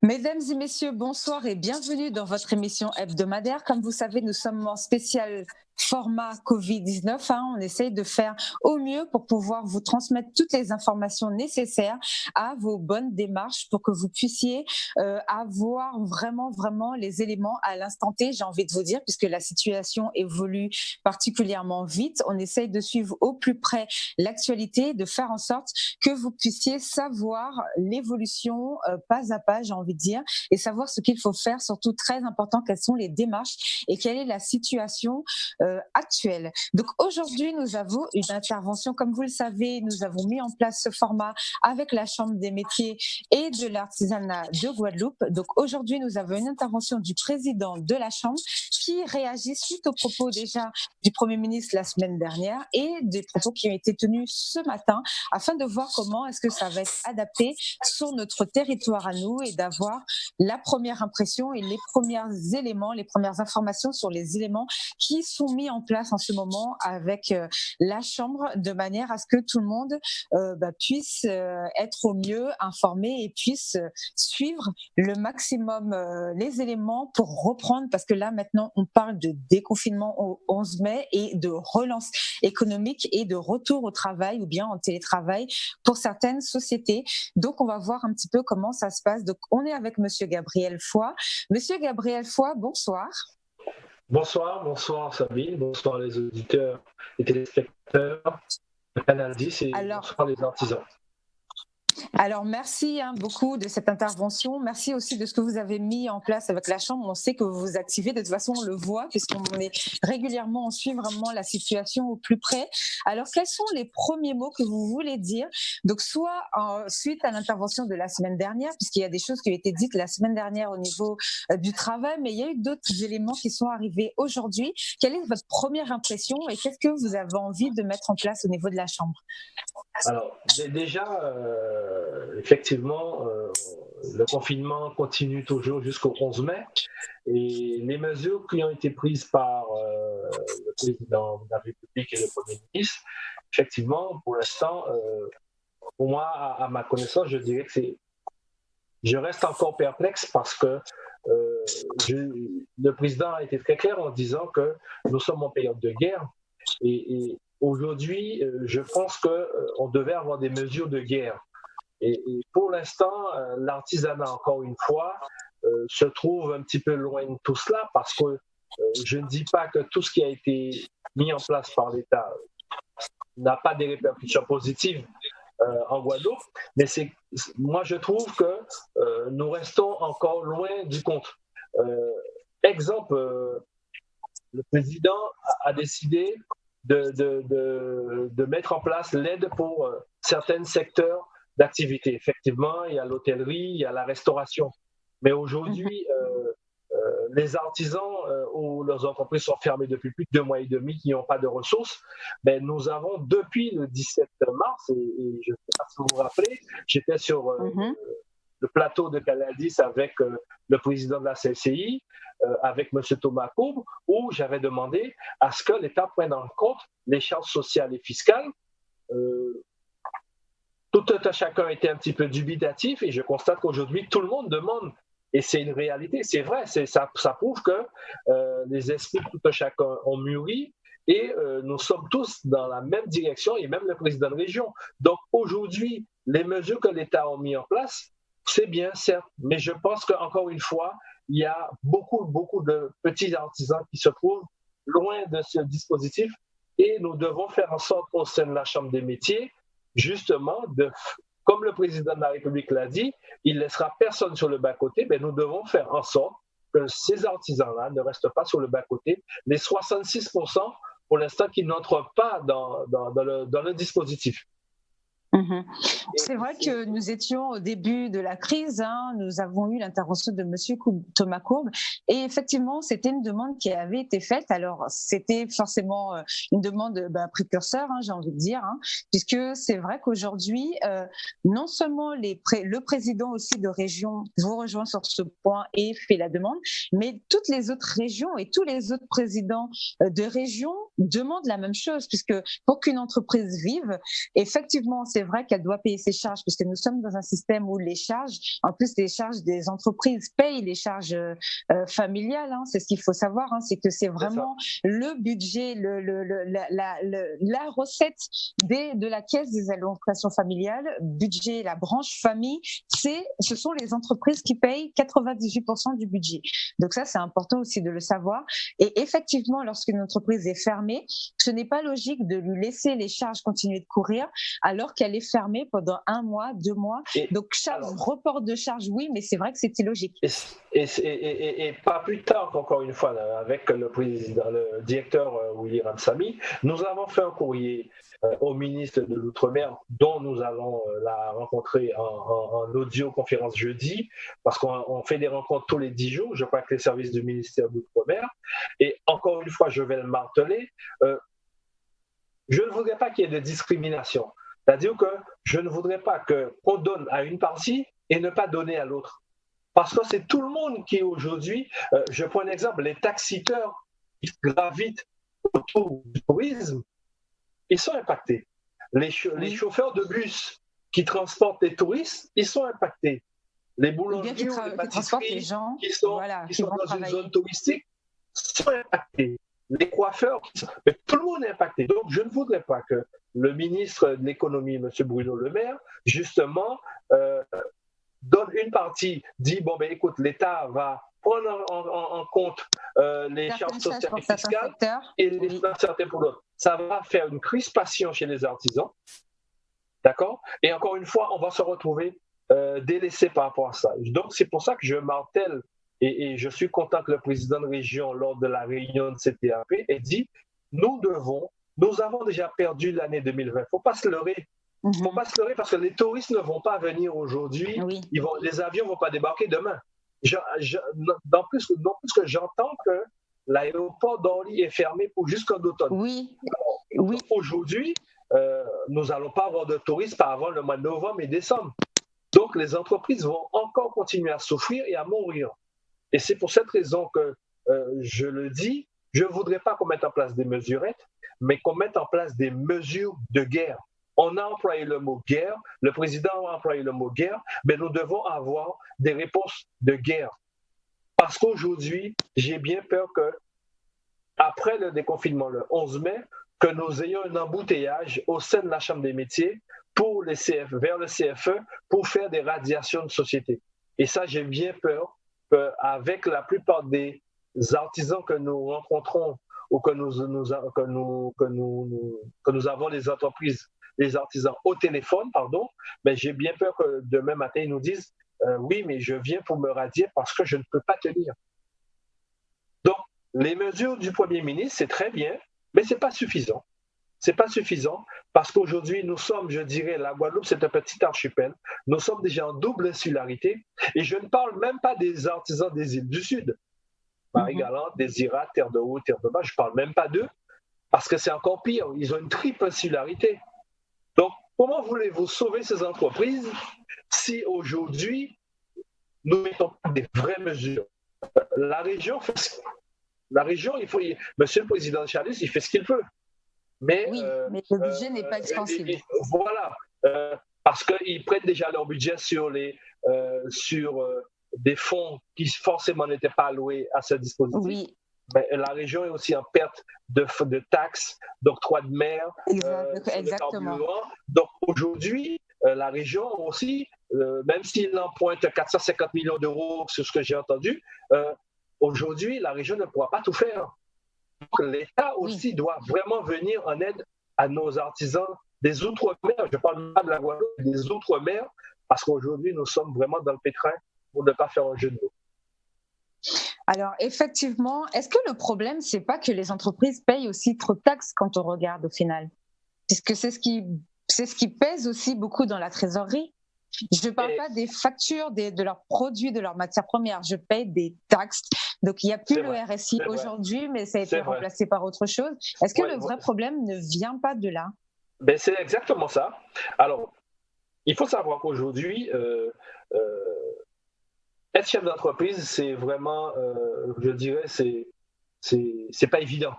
Mesdames et messieurs, bonsoir et bienvenue dans votre émission hebdomadaire. Comme vous savez, nous sommes en spécial format Covid-19. On essaye de faire au mieux pour pouvoir vous transmettre toutes les informations nécessaires à vos bonnes démarches pour que vous puissiez avoir vraiment les éléments à l'instant T, j'ai envie de vous dire, puisque la situation évolue particulièrement vite. On essaye de suivre au plus près l'actualité, de faire en sorte que vous puissiez savoir l'évolution pas à pas, j'ai envie de dire, et savoir ce qu'il faut faire, surtout très important, quelles sont les démarches et quelle est la situation actuelle. Donc aujourd'hui, nous avons une intervention, comme vous le savez, nous avons mis en place ce format avec la Chambre des métiers et de l'artisanat de Guadeloupe. Donc aujourd'hui, nous avons une intervention du président de la Chambre qui réagit suite aux propos déjà du Premier ministre la semaine dernière et des propos qui ont été tenus ce matin afin de voir comment est-ce que ça va être adapté sur notre territoire à nous et d'avoir la première impression et les premiers éléments, les premières informations sur les éléments qui sont mis en place en ce moment avec la Chambre de manière à ce que tout le monde puisse être au mieux informé et puisse suivre le maximum les éléments pour reprendre, parce que là maintenant on parle de déconfinement au 11 mai et de relance économique et de retour au travail ou bien en télétravail pour certaines sociétés. Donc on va voir un petit peu comment ça se passe. Donc on est avec Monsieur Gabriel Foy. Monsieur Gabriel Foy, bonsoir. Bonsoir Sabine, bonsoir les auditeurs et téléspectateurs de Canal 10 et bonsoir les artisans. Alors, merci beaucoup de cette intervention. Merci aussi de ce que vous avez mis en place avec la Chambre. On sait que vous vous activez. De toute façon, on le voit puisqu'on est régulièrement, on suit vraiment la situation au plus près. Alors, quels sont les premiers mots que vous voulez dire? Donc, soit suite à l'intervention de la semaine dernière, puisqu'il y a des choses qui ont été dites la semaine dernière au niveau du travail, mais il y a eu d'autres éléments qui sont arrivés aujourd'hui. Quelle est votre première impression et qu'est-ce que vous avez envie de mettre en place au niveau de la Chambre? Alors, déjà, effectivement, le confinement continue toujours jusqu'au 11 mai et les mesures qui ont été prises par le président de la République et le Premier ministre, effectivement, pour l'instant, pour moi, à ma connaissance, je dirais que je reste encore perplexe parce que le président a été très clair en disant que nous sommes en période de guerre et aujourd'hui, je pense qu'on devait avoir des mesures de guerre. Et pour l'instant, l'artisanat, encore une fois, se trouve un petit peu loin de tout cela parce que je ne dis pas que tout ce qui a été mis en place par l'État n'a pas des répercussions positives en Guadeloupe, mais moi je trouve que nous restons encore loin du compte. Exemple, le président a décidé de mettre en place l'aide pour certains secteurs d'activité. Effectivement, il y a l'hôtellerie, il y a la restauration. Mais aujourd'hui, les artisans ou leurs entreprises sont fermées depuis plus de 2 mois et demi, qui n'ont pas de ressources. Mais nous avons, depuis le 17 mars, et je ne sais pas si vous vous rappelez, j'étais sur le plateau de Canal 10 avec le président de la CCI, avec M. Thomas Courbe, où j'avais demandé à ce que l'État prenne en compte les charges sociales et fiscales. Tout un chacun était un petit peu dubitatif et je constate qu'aujourd'hui, tout le monde demande. Et c'est une réalité, c'est vrai, ça prouve que les esprits de tout un chacun ont mûri et nous sommes tous dans la même direction et même le président de région. Donc aujourd'hui, les mesures que l'État a mis en place, c'est bien, certes, mais je pense qu'encore une fois, il y a beaucoup de petits artisans qui se trouvent loin de ce dispositif et nous devons faire en sorte au sein de la Chambre des métiers justement, comme le président de la République l'a dit, il ne laissera personne sur le bas-côté, mais nous devons faire en sorte que ces artisans-là ne restent pas sur le bas-côté. Les 66%, pour l'instant, qui n'entrent pas dans le dispositif. C'est vrai que nous étions au début de la crise, nous avons eu l'intervention de Monsieur Thomas Courbe et effectivement c'était une demande qui avait été faite. Alors c'était forcément une demande précurseur, j'ai envie de dire, puisque c'est vrai qu'aujourd'hui non seulement le président aussi de région vous rejoint sur ce point et fait la demande, mais toutes les autres régions et tous les autres présidents de région demandent la même chose, puisque pour qu'une entreprise vive, effectivement c'est vrai qu'elle doit payer ses charges, puisque nous sommes dans un système où les charges, en plus les charges des entreprises payent les charges familiales, c'est ce qu'il faut savoir, c'est que c'est vraiment le budget, la recette de la caisse des allocations familiales, budget, la branche famille, ce sont les entreprises qui payent 98% du budget. Donc ça, c'est important aussi de le savoir. Et effectivement, lorsqu'une entreprise est fermée, ce n'est pas logique de lui laisser les charges continuer de courir alors qu'elle est fermée pendant 1 mois, 2 mois. Donc, report de charge, oui, mais c'est vrai que c'est illogique. Et pas plus tard qu'encore une fois, là, avec le directeur Willy Samy, nous avons fait un courrier au ministre de l'Outre-mer, dont nous allons la rencontrer en audioconférence jeudi, parce qu'on fait des rencontres tous les 10 jours, je crois que les services du ministère de l'Outre-mer. Et encore une fois, je vais le marteler, je ne voudrais pas qu'il y ait de discrimination. C'est-à-dire que je ne voudrais pas qu'on donne à une partie et ne pas donner à l'autre. Parce que c'est tout le monde qui aujourd'hui, je prends un exemple, les taxiteurs qui gravitent autour du tourisme, ils sont impactés. Les chauffeurs de bus qui transportent les touristes, ils sont impactés. Les boulangers ou les pâtisseries qui sont dans une zone touristique sont impactés. Les coiffeurs, mais tout le monde est impacté. Donc, je ne voudrais pas que le ministre de l'économie, M. Bruno Le Maire, justement, donne une partie, dit, bon, ben écoute, l'État va prendre en compte les charges sociales et fiscales et les certains pour d'autres. Ça va faire une crispation chez les artisans, d'accord? Et encore une fois, on va se retrouver délaissés par rapport à ça. Donc, c'est pour ça que je martèle et je suis content que le président de région, lors de la réunion de CTAP, ait dit nous avons déjà perdu l'année 2020. Il ne faut pas se leurrer. Il ne faut pas se leurrer parce que les touristes ne vont pas venir aujourd'hui. Oui. Les avions ne vont pas débarquer demain. Non plus que j'entends que l'aéroport d'Orly est fermé jusqu'en automne. Oui. Aujourd'hui, nous n'allons pas avoir de touristes avant le mois de novembre et décembre. Donc, les entreprises vont encore continuer à souffrir et à mourir. Et c'est pour cette raison que je le dis, je ne voudrais pas qu'on mette en place des mesurettes, mais qu'on mette en place des mesures de guerre. On a employé le mot guerre, le président a employé le mot guerre, mais nous devons avoir des réponses de guerre. Parce qu'aujourd'hui, j'ai bien peur que, après le déconfinement le 11 mai, que nous ayons un embouteillage au sein de la Chambre des métiers vers le CFE pour faire des radiations de société. Et ça, j'ai bien peur qu'avec la plupart des artisans que nous rencontrons ou que nous avons les entreprises, les artisans au téléphone, mais j'ai bien peur que demain matin, ils nous disent oui, mais je viens pour me radier parce que je ne peux pas tenir. Donc, les mesures du Premier ministre, c'est très bien, mais ce n'est pas suffisant. Ce n'est pas suffisant parce qu'aujourd'hui, nous sommes, je dirais, la Guadeloupe, c'est un petit archipel. Nous sommes déjà en double insularité et je ne parle même pas des artisans des îles du Sud. Marie-Galante, Désirat, Terre de Haut, Terre de Bas, je ne parle même pas d'eux parce que c'est encore pire. Ils ont une triple insularité. Donc, comment voulez-vous sauver ces entreprises si aujourd'hui, nous ne mettons pas des vraies mesures? La région, Monsieur le Président Charles, il fait ce qu'il peut. Mais le budget n'est pas extensible. Voilà, parce qu'ils prennent déjà leur budget sur des fonds qui forcément n'étaient pas alloués à ce dispositif. Oui. Mais la région est aussi en perte de taxes, d'octroi de mer, exactement. Donc aujourd'hui, la région aussi, même s'il emprunte 450 millions d'euros, c'est ce que j'ai entendu, aujourd'hui, la région ne pourra pas tout faire. Donc, l'État aussi doit vraiment venir en aide à nos artisans des outre-mer, je parle pas de la Guadeloupe, des outre-mer, parce qu'aujourd'hui, nous sommes vraiment dans le pétrin pour ne pas faire un jeu de mots. Alors, effectivement, est-ce que le problème, c'est pas que les entreprises payent aussi trop de taxes quand on regarde au final? Puisque c'est ce qui pèse aussi beaucoup dans la trésorerie. Je ne parle pas des factures de leurs produits, de leurs matières premières. Je paye des taxes. Donc, il n'y a plus le RSI aujourd'hui, mais ça a été remplacé par autre chose. Est-ce que le vrai problème ne vient pas de là? Ben, c'est exactement ça. Alors, il faut savoir qu'aujourd'hui, être chef d'entreprise, c'est vraiment, je dirais, c'est pas évident.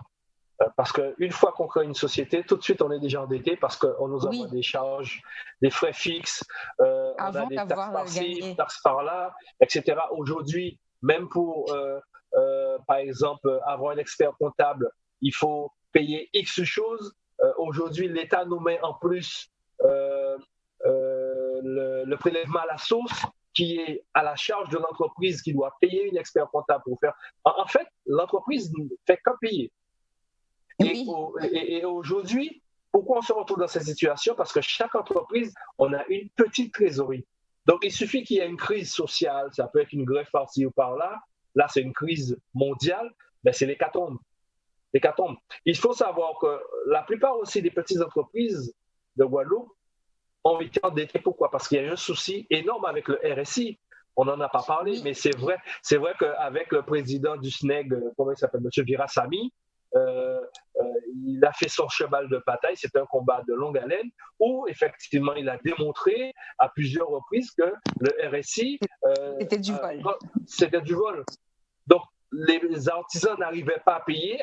Parce qu'une fois qu'on crée une société, tout de suite, on est déjà endetté parce qu'on nous envoie des charges, des frais fixes, on a des taxes par-ci, taxes par-là, etc. Aujourd'hui, même pour, par exemple, avoir un expert comptable, il faut payer X choses. Aujourd'hui, l'État nous met en plus le prélèvement à la source qui est à la charge de l'entreprise qui doit payer une expert comptable pour faire. En fait, l'entreprise ne fait que payer. Et aujourd'hui, pourquoi on se retrouve dans cette situation? Parce que chaque entreprise, on a une petite trésorerie. Donc, il suffit qu'il y ait une crise sociale, ça peut être une greffe par-ci ou par-là. Là, c'est une crise mondiale, mais c'est l'hécatombe. Il faut savoir que la plupart aussi des petites entreprises de Guadeloupe ont été endettées. Pourquoi? Parce qu'il y a eu un souci énorme avec le RSI. On n'en a pas parlé, mais c'est vrai qu'avec le président du SNEG, comment il s'appelle, M. Virasamy, il a fait son cheval de bataille. C'est un combat de longue haleine où effectivement il a démontré à plusieurs reprises que le RSI c'était du vol. C'était du vol. Donc les artisans n'arrivaient pas à payer.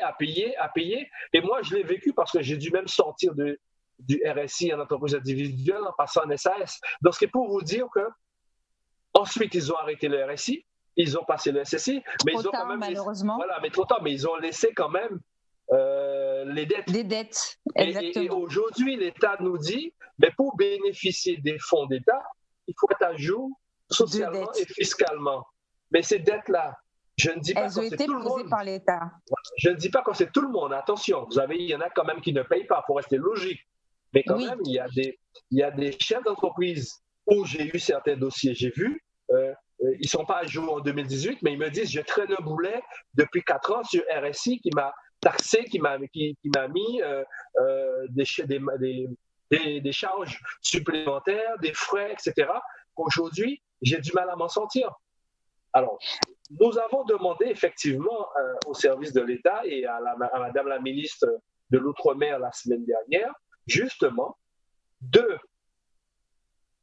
Et moi je l'ai vécu parce que j'ai dû même sortir du RSI en entreprise individuelle en passant en SAS. Donc c'est pour vous dire que ensuite ils ont arrêté le RSI, ils ont passé le SSI, mais trop ils ont tard, quand même malheureusement. voilà, mais trop tard, mais ils ont laissé quand même les dettes. Des dettes, exactement. Et aujourd'hui, l'État nous dit, mais pour bénéficier des fonds d'État, il faut être à jour socialement et fiscalement. Mais ces dettes-là, je ne dis pas que c'est tout le monde. Elles ont été posées par l'État. Je ne dis pas que c'est tout le monde. Attention, il y en a quand même qui ne payent pas. Il faut rester logique. Mais quand même, il y a des chefs d'entreprise où j'ai eu certains dossiers, j'ai vu. Ils ne sont pas à jour en 2018, mais ils me disent, je traîne un boulet depuis 4 ans sur RSI qui m'a taxé, qui m'a mis des charges supplémentaires, des frais, etc. Aujourd'hui, j'ai du mal à m'en sortir. Alors, nous avons demandé effectivement au service de l'État et à Madame la ministre de l'Outre-mer la semaine dernière, justement, de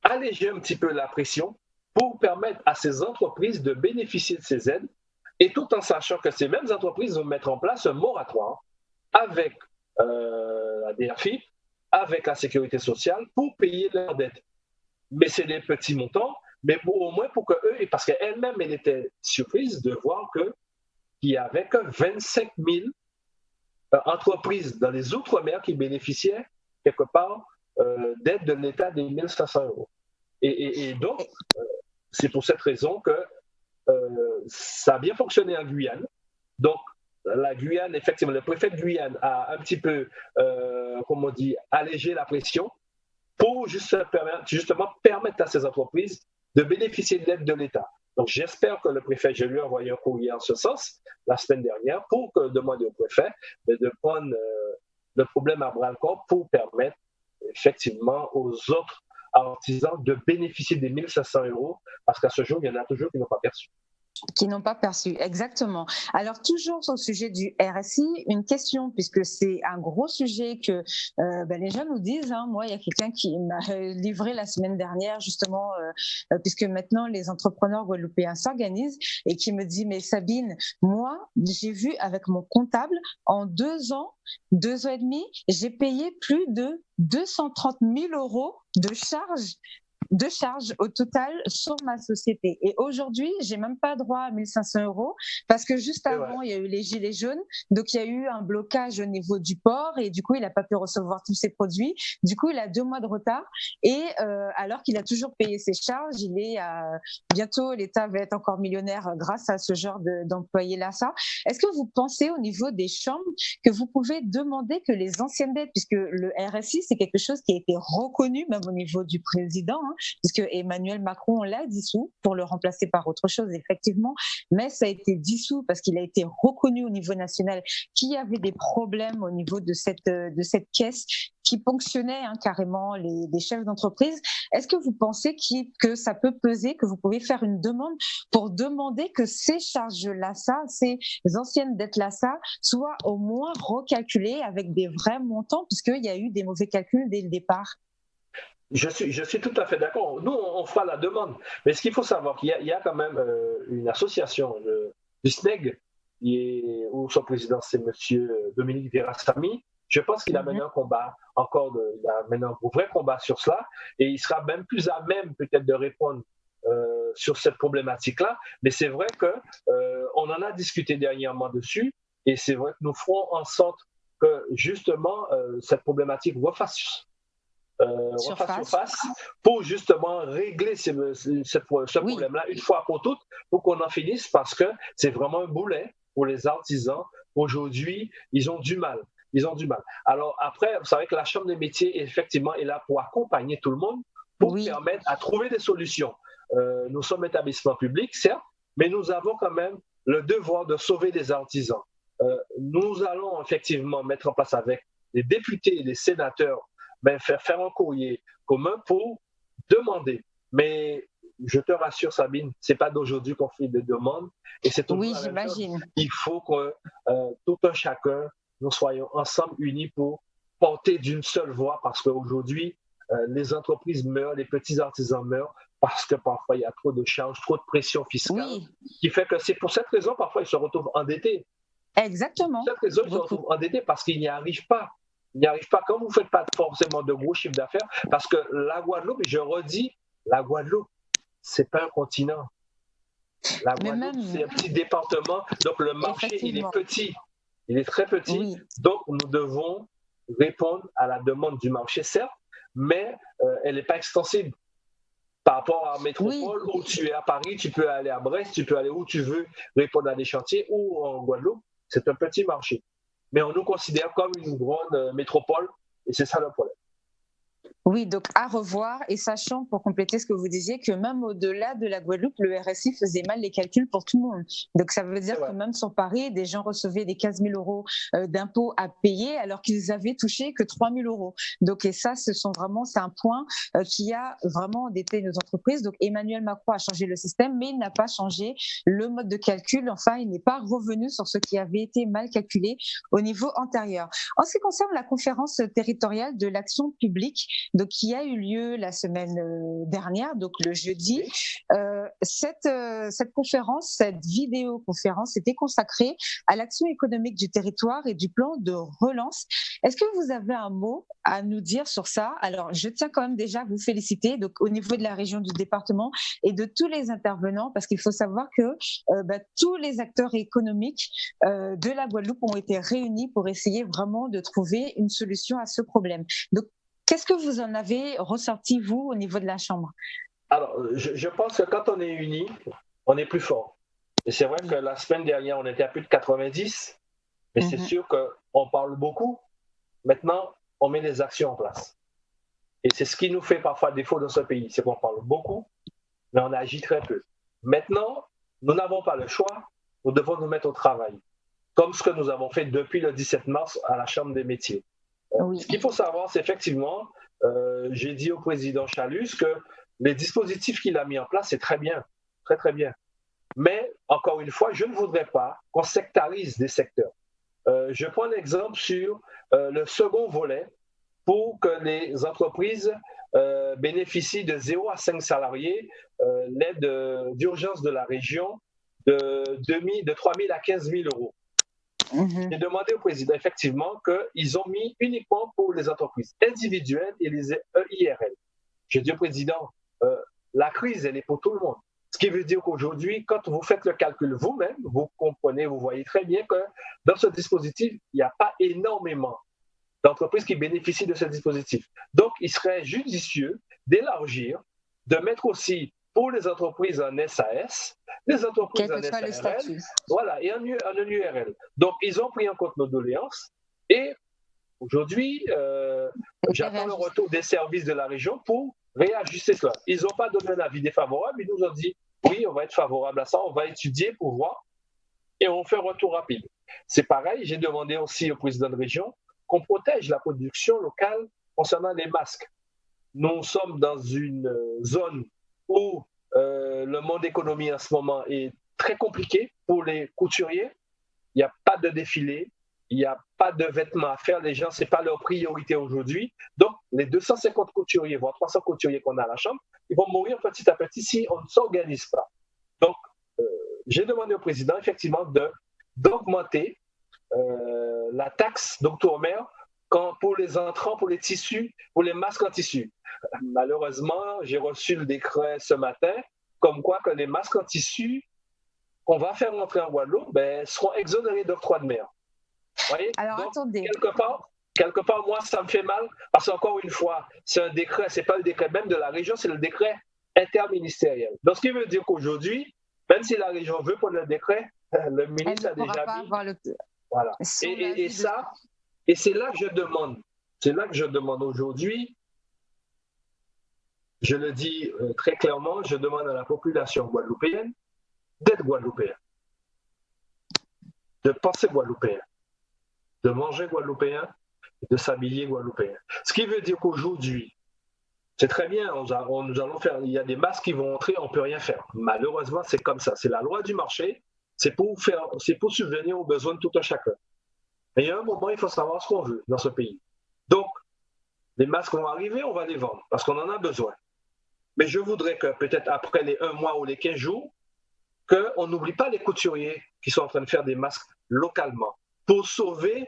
alléger un petit peu la pression pour permettre à ces entreprises de bénéficier de ces aides, et tout en sachant que ces mêmes entreprises vont mettre en place un moratoire avec la DRFIP, avec la Sécurité sociale, pour payer leurs dettes. Mais c'est des petits montants, mais au moins pour que eux, parce qu'elle-même, elle était surprise de voir qu'il n'y avait que 25 000 entreprises dans les Outre-mer qui bénéficiaient quelque part d'aide de l'État des 1 500 €. Et donc, c'est pour cette raison que ça a bien fonctionné en Guyane. Donc, la Guyane, effectivement, le préfet de Guyane a un petit peu, allégé la pression pour justement permettre à ces entreprises de bénéficier de l'aide de l'État. Donc, j'espère que le préfet, je lui ai envoyé un courrier en ce sens la semaine dernière pour demander au préfet de prendre le problème à bras-le-corps pour permettre effectivement aux autres artisans de bénéficier des 1 500 €, parce qu'à ce jour, il y en a toujours qui n'ont pas perçu. Qui n'ont pas perçu, exactement. Alors, toujours sur le sujet du RSI, une question, puisque c'est un gros sujet que les gens nous disent. Moi, il y a quelqu'un qui m'a livré la semaine dernière, justement, puisque maintenant les entrepreneurs guadeloupéens s'organisent, et qui me dit, mais Sabine, moi, j'ai vu avec mon comptable, en 2 ans et demi, j'ai payé plus de 230 000 € de charges de charges au total sur ma société. Et aujourd'hui, j'ai même pas droit à 1500 euros parce que juste C'est vrai. avant, il y a eu les gilets jaunes. Donc, il y a eu un blocage au niveau du port et du coup, il n'a pas pu recevoir tous ses produits. Du coup, il a 2 mois de retard et alors qu'il a toujours payé ses charges, il est bientôt, l'État va être encore millionnaire grâce à ce genre d'employés-là. Ça. Est-ce que vous pensez au niveau des chambres que vous pouvez demander que les anciennes dettes, puisque le RSI, c'est quelque chose qui a été reconnu même au niveau du président, hein, puisque Emmanuel Macron l'a dissous pour le remplacer par autre chose, effectivement, mais ça a été dissous parce qu'il a été reconnu au niveau national qu'il y avait des problèmes au niveau de cette caisse qui ponctionnait carrément les chefs d'entreprise. Est-ce que vous pensez que ça peut peser, que vous pouvez faire une demande pour demander que ces charges-là, ces anciennes dettes-là, soient au moins recalculées avec des vrais montants, puisqu'il y a eu des mauvais calculs dès le départ? Je suis tout à fait d'accord. Nous, on fera la demande. Mais ce qu'il faut savoir, il y a quand même une association, du SNEG, où son président, c'est M. Dominique Verasamy. Je pense qu'il a mené un combat, il a mené un vrai combat sur cela, et il sera même plus à même peut-être de répondre sur cette problématique-là. Mais c'est vrai qu'on en a discuté dernièrement dessus, et c'est vrai que nous ferons en sorte que justement cette problématique refasse surface pour justement régler ce problème-là une fois pour toutes, pour qu'on en finisse, parce que c'est vraiment un boulet pour les artisans. Aujourd'hui, ils ont du mal. Ils ont du mal. Alors après, vous savez que la Chambre des métiers, effectivement, est là pour accompagner tout le monde, pour permettre à trouver des solutions. Nous sommes établissement public, certes, mais nous avons quand même le devoir de sauver les artisans. Nous allons effectivement mettre en place avec les députés et les sénateurs faire un courrier commun pour demander. Mais je te rassure, Sabine, ce n'est pas d'aujourd'hui qu'on fait des demandes. Et c'est toujours la même chose. Il faut que tout un chacun, nous soyons ensemble unis pour porter d'une seule voix, parce qu'aujourd'hui, les entreprises meurent, les petits artisans meurent, parce que parfois il y a trop de charges, trop de pression fiscale, qui fait que c'est pour cette raison, parfois ils se retrouvent endettés. Exactement. Pour cette raison, ils se retrouvent endettés parce qu'ils n'y arrivent pas. Ils n'y arrivent pas quand vous ne faites pas forcément de gros chiffres d'affaires, parce que la Guadeloupe, je redis, la Guadeloupe, ce n'est pas un continent. La Guadeloupe, c'est un petit département, donc le marché, il est petit, il est très petit. Oui. Donc, nous devons répondre à la demande du marché, certes, mais elle n'est pas extensible. Par rapport à la métropole, où tu es à Paris, tu peux aller à Brest, tu peux aller où tu veux répondre à des chantiers, ou en Guadeloupe, c'est un petit marché. Mais on nous considère comme une grande métropole, et c'est ça le problème. Oui, donc à revoir, et sachant, pour compléter ce que vous disiez, que même au-delà de la Guadeloupe, le RSI faisait mal les calculs pour tout le monde. Donc ça veut dire que même sur Paris, des gens recevaient des 15 000 euros d'impôts à payer alors qu'ils avaient touché que 3 000 euros. Donc, et ça, c'est un point qui a vraiment endetté nos entreprises. Donc Emmanuel Macron a changé le système, mais il n'a pas changé le mode de calcul. Enfin, il n'est pas revenu sur ce qui avait été mal calculé au niveau antérieur. En ce qui concerne la conférence territoriale de l'action publique, donc qui a eu lieu la semaine dernière, donc le jeudi. Cette conférence, cette vidéoconférence était consacrée à l'action économique du territoire et du plan de relance. Est-ce que vous avez un mot à nous dire sur ça? Alors, je tiens quand même déjà à vous féliciter, donc au niveau de la région, du département et de tous les intervenants, parce qu'il faut savoir que tous les acteurs économiques de la Guadeloupe ont été réunis pour essayer vraiment de trouver une solution à ce problème. Donc, qu'est-ce que vous en avez ressorti, vous, au niveau de la Chambre? Alors, je pense que quand on est unis, on est plus fort. Et c'est vrai que la semaine dernière, on était à plus de 90, mais c'est sûr qu'on parle beaucoup. Maintenant, on met des actions en place. Et c'est ce qui nous fait parfois défaut dans ce pays, c'est qu'on parle beaucoup, mais on agit très peu. Maintenant, nous n'avons pas le choix, nous devons nous mettre au travail, comme ce que nous avons fait depuis le 17 mars à la Chambre des métiers. Ce qu'il faut savoir, c'est effectivement, j'ai dit au président Chalus que les dispositifs qu'il a mis en place, c'est très bien, très très bien. Mais, encore une fois, je ne voudrais pas qu'on sectarise des secteurs. Je prends l'exemple sur le second volet pour que les entreprises bénéficient de 0 à 5 salariés, l'aide d'urgence de la région de 3 000 à 15 000 euros. J'ai demandé au président effectivement qu'ils ont mis uniquement pour les entreprises individuelles et les EIRL. J'ai dit au président, la crise, elle est pour tout le monde. Ce qui veut dire qu'aujourd'hui, quand vous faites le calcul vous-même, vous comprenez, vous voyez très bien que dans ce dispositif, il n'y a pas énormément d'entreprises qui bénéficient de ce dispositif. Donc, il serait judicieux d'élargir, de mettre aussi pour les entreprises en SAS, les entreprises en SARL, voilà, et en URL. Donc, ils ont pris en compte nos doléances et aujourd'hui, j'attends le retour des services de la région pour réajuster cela. Ils n'ont pas donné un avis défavorable, ils nous ont dit oui, on va être favorable à ça, on va étudier pour voir et on fait un retour rapide. C'est pareil, j'ai demandé aussi au président de région qu'on protège la production locale concernant les masques. Nous sommes dans une zone où le monde économique en ce moment est très compliqué pour les couturiers. Il n'y a pas de défilé, il n'y a pas de vêtements à faire. Les gens, ce n'est pas leur priorité aujourd'hui. Donc, les 250 couturiers, voire 300 couturiers qu'on a à la Chambre, ils vont mourir petit à petit si on ne s'organise pas. Donc, j'ai demandé au président, effectivement, d'augmenter la taxe d'octobre-mer pour les entrants, pour les tissus, pour les masques en tissu. Malheureusement, j'ai reçu le décret ce matin, comme quoi que les masques en tissu qu'on va faire entrer en Guadeloupe seront exonérés d'octroi de mer. Voyez? Alors, donc, attendez. Quelque part, moi, ça me fait mal, parce qu'encore une fois, c'est un décret, ce n'est pas le décret même de la région, c'est le décret interministériel. Donc, ce qui veut dire qu'aujourd'hui, même si la région veut prendre le décret, le ministre a déjà mis... Voilà. Et c'est là que je demande aujourd'hui, je le dis très clairement, je demande à la population guadeloupéenne d'être guadeloupéen, de penser guadeloupéen, de manger guadeloupéen, de s'habiller guadeloupéen. Ce qui veut dire qu'aujourd'hui, c'est très bien, nous allons faire, il y a des masques qui vont entrer, on ne peut rien faire. Malheureusement, c'est comme ça, c'est la loi du marché, c'est pour subvenir aux besoins de tout un chacun. Mais il y a un moment, il faut savoir ce qu'on veut dans ce pays. Donc, les masques vont arriver, on va les vendre, parce qu'on en a besoin. Mais je voudrais que peut-être après les 1 mois ou les 15 jours, qu'on n'oublie pas les couturiers qui sont en train de faire des masques localement pour sauver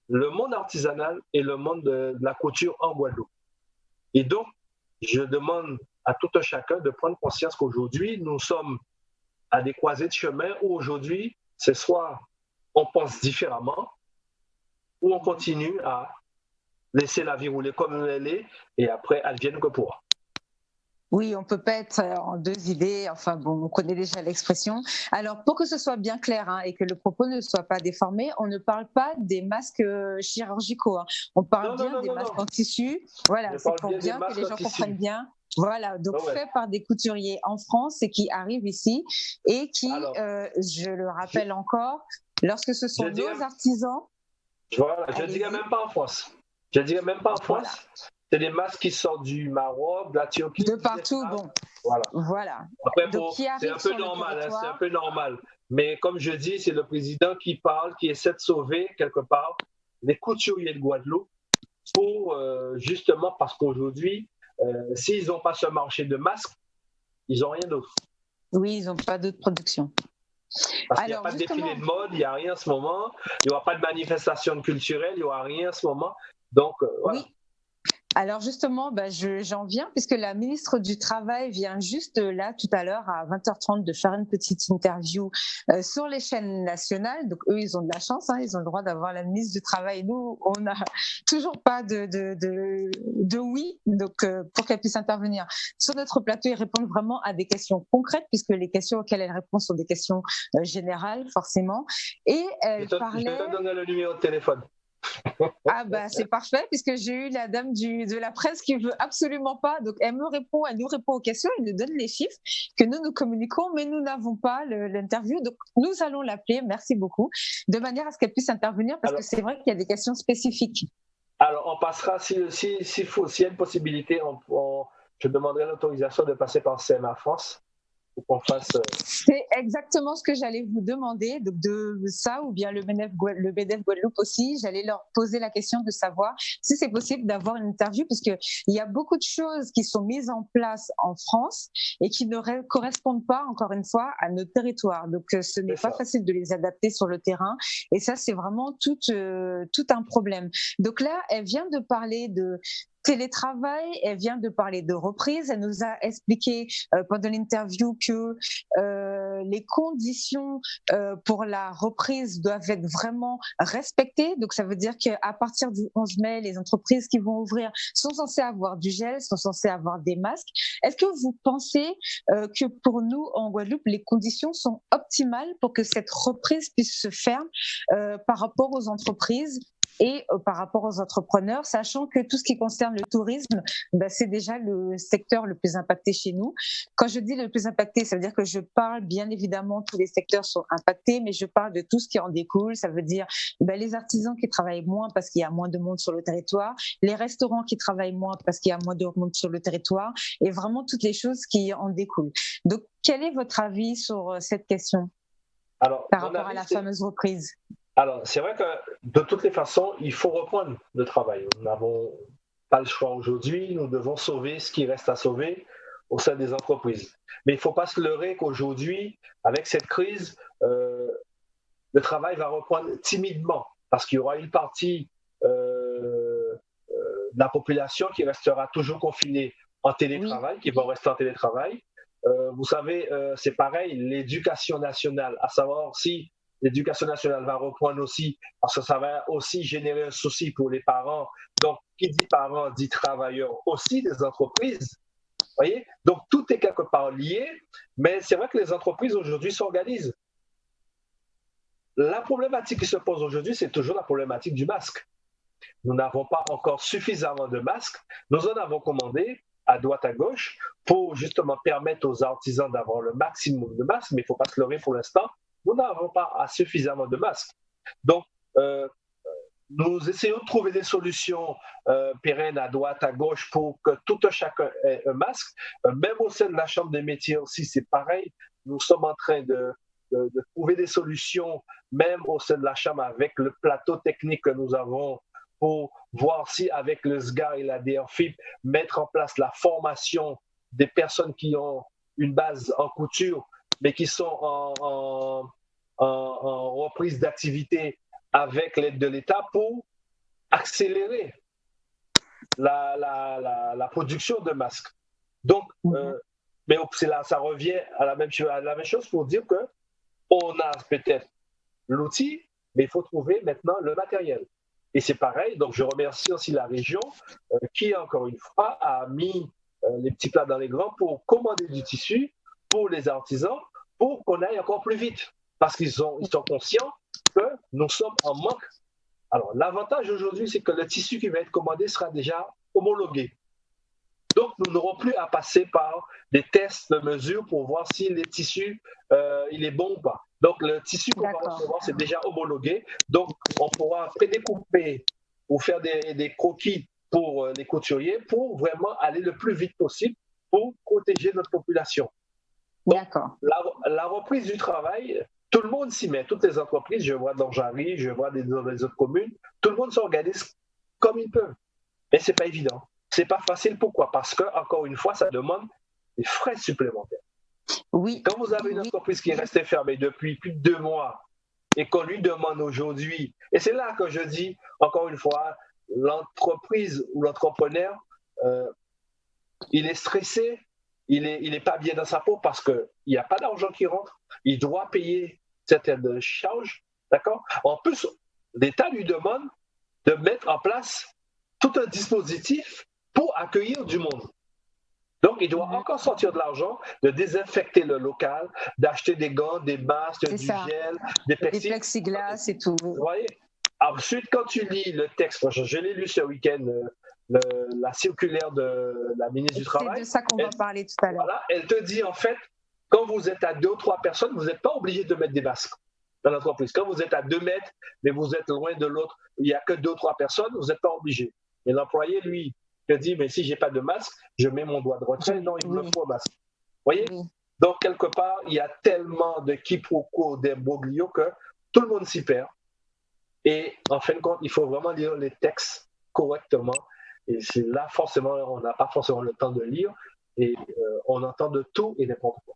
le monde artisanal et le monde de la couture en Guadeloupe. Et donc, je demande à tout un chacun de prendre conscience qu'aujourd'hui, nous sommes à des croisées de chemin où aujourd'hui, c'est soit on pense différemment ou on continue à laisser la vie rouler comme elle est et après, elle vienne que pourra. Oui, on ne peut pas être en deux idées, enfin bon, on connaît déjà l'expression. Alors, pour que ce soit bien clair et que le propos ne soit pas déformé, on ne parle pas des masques chirurgicaux. On parle des masques en tissu. Voilà, c'est pour bien que les gens comprennent bien. Voilà, donc fait par des couturiers en France et qui arrivent ici et qui, je le rappelle encore, lorsque ce sont nos artisans… Voilà, je ne dirais même pas en France. Je ne dirais même pas en France. C'est des masques qui sortent du Maroc, de la Turquie. De partout, bon. Voilà. Après, c'est un peu normal, c'est un peu normal. Mais comme je dis, c'est le président qui parle, qui essaie de sauver quelque part les couturiers de Guadeloupe pour justement parce qu'aujourd'hui, s'ils n'ont pas ce marché de masques, ils n'ont rien d'autre. Oui, ils n'ont pas d'autre production. Parce qu'il n'y a pas de défilé de mode, il n'y a rien en ce moment, il n'y aura pas de manifestation culturelle, il n'y aura rien en ce moment. Donc, voilà. Oui. Alors justement, j'en viens puisque la ministre du Travail vient juste là tout à l'heure à 20h30 de faire une petite interview sur les chaînes nationales. Donc eux, ils ont de la chance, ils ont le droit d'avoir la ministre du Travail. Nous, on n'a toujours pas de oui, donc pour qu'elle puisse intervenir sur notre plateau et répondre vraiment à des questions concrètes puisque les questions auxquelles elle répond sont des questions générales forcément. Et elle parlait… Je te donne le numéro de téléphone. Ah c'est parfait puisque j'ai eu la dame de la presse qui veut absolument pas, donc elle nous répond aux questions, elle nous donne les chiffres que nous communiquons, mais nous n'avons pas l'interview, donc nous allons l'appeler, merci beaucoup, de manière à ce qu'elle puisse intervenir parce que c'est vrai qu'il y a des questions spécifiques. Alors on passera, s'il y a une possibilité, je demanderai l'autorisation de passer par CMA France. C'est exactement ce que j'allais vous demander, donc de ça ou bien le BNF Guadeloupe aussi. J'allais leur poser la question de savoir si c'est possible d'avoir une interview, puisqu'il y a beaucoup de choses qui sont mises en place en France et qui ne correspondent pas, encore une fois, à notre territoire. Donc, ce n'est pas facile de les adapter sur le terrain. Et ça, c'est vraiment tout un problème. Donc là, elle vient de parler de télétravail. Elle vient de parler de reprise. Elle nous a expliqué pendant l'interview que les conditions pour la reprise doivent être vraiment respectées. Donc, ça veut dire qu'à partir du 11 mai, les entreprises qui vont ouvrir sont censées avoir du gel, sont censées avoir des masques. Est-ce que vous pensez que pour nous, en Guadeloupe, les conditions sont optimales pour que cette reprise puisse se faire par rapport aux entreprises et par rapport aux entrepreneurs, sachant que tout ce qui concerne le tourisme, c'est déjà le secteur le plus impacté chez nous. Quand je dis le plus impacté, ça veut dire que je parle, bien évidemment, tous les secteurs sont impactés, mais je parle de tout ce qui en découle. Ça veut dire les artisans qui travaillent moins parce qu'il y a moins de monde sur le territoire, les restaurants qui travaillent moins parce qu'il y a moins de monde sur le territoire, et vraiment toutes les choses qui en découlent. Donc, quel est votre avis sur cette question par rapport à la fameuse reprise? Alors, c'est vrai que de toutes les façons, il faut reprendre le travail. Nous n'avons pas le choix aujourd'hui. Nous devons sauver ce qui reste à sauver au sein des entreprises. Mais il ne faut pas se leurrer qu'aujourd'hui, avec cette crise, le travail va reprendre timidement parce qu'il y aura une partie de la population qui restera toujours confinée en télétravail, qui va rester en télétravail. Vous savez, c'est pareil, l'éducation nationale, à savoir si l'éducation nationale va reprendre aussi, parce que ça va aussi générer un souci pour les parents. Donc, qui dit parents dit travailleurs aussi des entreprises. Voyez? Donc, tout est quelque part lié, mais c'est vrai que les entreprises aujourd'hui s'organisent. La problématique qui se pose aujourd'hui, c'est toujours la problématique du masque. Nous n'avons pas encore suffisamment de masques. Nous en avons commandé à droite, à gauche, pour justement permettre aux artisans d'avoir le maximum de masques, mais il ne faut pas se leurrer pour l'instant. Nous n'avons pas suffisamment de masques. Donc, nous essayons de trouver des solutions pérennes à droite, à gauche pour que tout un chacun ait un masque. Même au sein de la Chambre des métiers aussi, c'est pareil. Nous sommes en train de trouver des solutions, même au sein de la Chambre, avec le plateau technique que nous avons pour voir si, avec le SGAR et la DRFIP, mettre en place la formation des personnes qui ont une base en couture, mais qui sont en reprise d'activité avec l'aide de l'État pour accélérer la production de masques. Donc, mais ça revient à la même chose pour dire qu'on a peut-être l'outil, mais il faut trouver maintenant le matériel. Et c'est pareil, donc je remercie aussi la région qui, encore une fois, a mis les petits plats dans les grands pour commander du tissu pour les artisans, pour qu'on aille encore plus vite. Parce qu'ils sont conscients que nous sommes en manque. Alors, l'avantage aujourd'hui, c'est que le tissu qui va être commandé sera déjà homologué. Donc, nous n'aurons plus à passer par des tests de mesure pour voir si le tissu, il est bon ou pas. Donc, le tissu qu'on va recevoir, c'est déjà homologué. Donc, on pourra prédécouper ou faire des croquis pour les couturiers pour vraiment aller le plus vite possible pour protéger notre population. Donc, la reprise du travail, tout le monde s'y met. Toutes les entreprises, je vois dans Jarry, je vois dans les autres communes, tout le monde s'organise comme ils peuvent. Mais ce n'est pas évident. Ce n'est pas facile. Pourquoi? Parce que, encore une fois, ça demande des frais supplémentaires. Oui. Quand vous avez une entreprise qui est restée fermée depuis plus de 2 mois et qu'on lui demande aujourd'hui, et c'est là que je dis, encore une fois, l'entreprise ou l'entrepreneur, il est stressé, il n'est pas bien dans sa peau parce qu'il n'y a pas d'argent qui rentre, il doit payer certaines charges, d'accord? En plus, l'État lui demande de mettre en place tout un dispositif pour accueillir du monde. Donc, il doit encore sortir de l'argent, de désinfecter le local, d'acheter des gants, des masques, du gel, des plexiglas et tout. Vous voyez? Ensuite, quand tu lis le texte, je l'ai lu ce week-end, la circulaire de la ministre du Travail. C'est de ça qu'on va parler tout à l'heure. Voilà, elle te dit en fait, quand vous êtes à 2 ou 3 personnes, vous n'êtes pas obligé de mettre des masques dans l'entreprise. Quand vous êtes à 2 mètres, mais vous êtes loin de l'autre, il n'y a que 2 ou 3 personnes, vous n'êtes pas obligé. Et l'employé, lui, te dit, mais si je n'ai pas de masque, je mets mon doigt de retrait. Non, il me faut un masque. Vous voyez? Donc, quelque part, il y a tellement de quiproquos, d'imbroglio que tout le monde s'y perd. Et en fin de compte, il faut vraiment lire les textes correctement. Et c'est là, forcément, on n'a pas forcément le temps de lire. Et on entend de tout et n'importe quoi.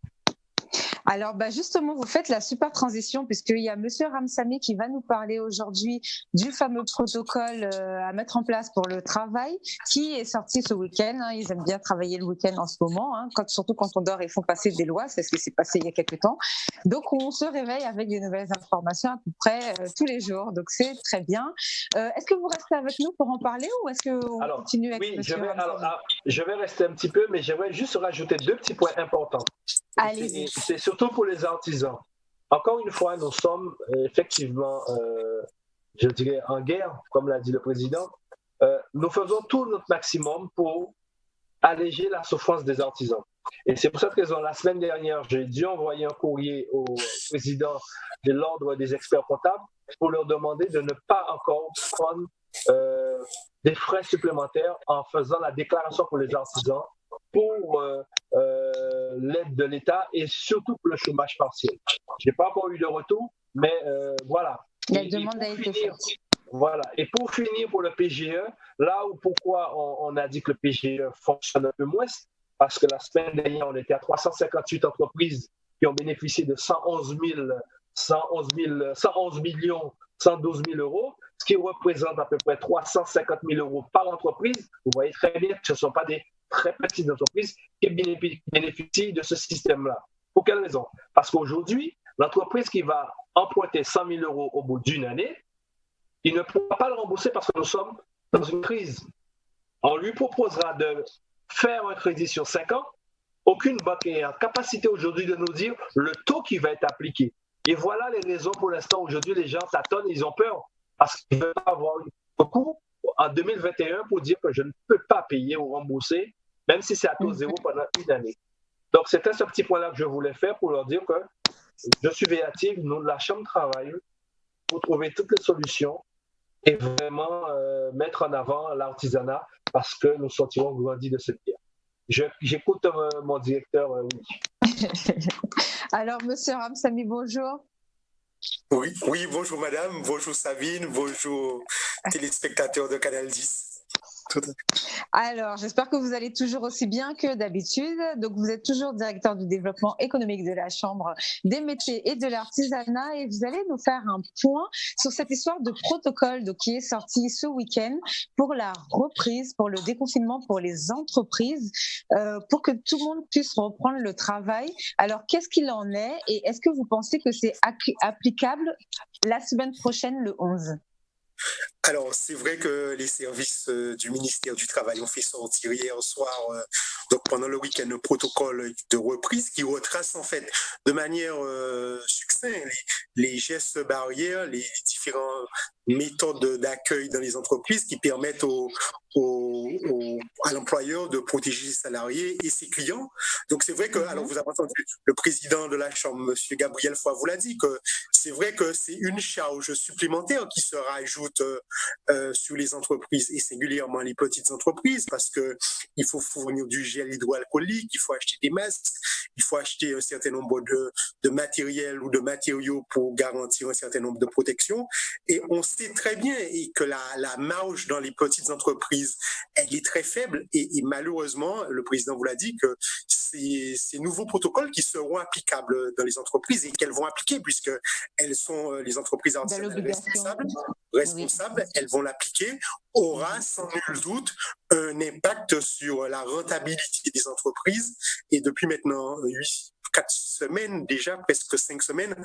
Alors, justement, vous faites la super transition puisqu'il y a Monsieur Ramsamy qui va nous parler aujourd'hui du fameux protocole à mettre en place pour le travail qui est sorti ce week-end. Ils aiment bien travailler le week-end en ce moment, surtout quand on dort, ils font passer des lois, c'est ce qui s'est passé il y a quelques temps. Donc, on se réveille avec des nouvelles informations à peu près tous les jours. Donc, c'est très bien. Est-ce que vous restez avec nous pour en parler ou est-ce qu'on continue avec Monsieur Ramsamy? Je vais rester un petit peu, mais j'aimerais juste rajouter 2 petits points importants. Allez-y. C'est surtout pour les artisans. Encore une fois, nous sommes effectivement, je dirais, en guerre, comme l'a dit le président. Nous faisons tout notre maximum pour alléger la souffrance des artisans. Et c'est pour cette raison, la semaine dernière, j'ai dû envoyer un courrier au président de l'Ordre des experts comptables pour leur demander de ne pas encore prendre des frais supplémentaires en faisant la déclaration pour les artisans, pour l'aide de l'État et surtout pour le chômage partiel. Je n'ai pas encore eu de retour, mais voilà. La demande a été faite. Voilà. Et pour finir, pour le PGE, là où pourquoi on a dit que le PGE fonctionne un peu moins, parce que la semaine dernière, on était à 358 entreprises qui ont bénéficié de 111 millions 112 000 euros, ce qui représente à peu près 350 000 euros par entreprise. Vous voyez très bien que ce ne sont pas des très petites entreprises qui bénéficient de ce système-là. Pour quelle raison? Parce qu'aujourd'hui, l'entreprise qui va emprunter 100 000 euros au bout d'une année, il ne pourra pas le rembourser parce que nous sommes dans une crise. On lui proposera de faire un crédit sur 5 ans. Aucune banque est en capacité aujourd'hui de nous dire le taux qui va être appliqué. Et voilà les raisons pour l'instant. Aujourd'hui, les gens tâtonnent, ils ont peur parce qu'ils ne veulent pas avoir beaucoup en 2021 pour dire que je ne peux pas payer ou rembourser, même si c'est à taux zéro pendant une année. Donc, c'était ce petit point-là que je voulais faire pour leur dire que je suis véative, nous, la Chambre travaille pour trouver toutes les solutions et vraiment mettre en avant l'artisanat parce que nous sortirons grandis de cette guerre. J'écoute mon directeur, oui. Alors, Monsieur Ramsamy, bonjour. Oui, bonjour madame, bonjour Sabine, bonjour téléspectateurs de Canal 10. Alors, j'espère que vous allez toujours aussi bien que d'habitude. Donc, vous êtes toujours directeur du développement économique de la Chambre des métiers et de l'artisanat et vous allez nous faire un point sur cette histoire de protocole qui est sorti ce week-end pour la reprise, pour le déconfinement pour les entreprises, pour que tout le monde puisse reprendre le travail. Alors, qu'est-ce qu'il en est et est-ce que vous pensez que c'est applicable la semaine prochaine, le 11 ? Alors, c'est vrai que les services du ministère du Travail ont fait sortir hier soir, donc pendant le week-end, le protocole de reprise qui retrace en fait de manière succincte les gestes barrières, les différentes méthodes d'accueil dans les entreprises qui permettent à l'employeur de protéger ses salariés et ses clients. Donc, c'est vrai que, alors vous avez entendu le président de la Chambre, M. Gabriel Foy, vous l'a dit, que c'est vrai que c'est une charge supplémentaire qui se rajoute sur les entreprises et singulièrement les petites entreprises parce qu'il faut fournir du gel hydroalcoolique, il faut acheter des masques, il faut acheter un certain nombre de matériel ou de matériaux pour garantir un certain nombre de protections. Et on sait très bien que la marge dans les petites entreprises, elle est très faible et malheureusement, le président vous l'a dit, que ces nouveaux protocoles qui seront applicables dans les entreprises et qu'elles vont appliquer puisque elles sont les entreprises artisanales responsables, elles vont l'appliquer, aura sans nul doute un impact sur la rentabilité des entreprises. Et depuis maintenant 4 semaines, déjà presque 5 semaines,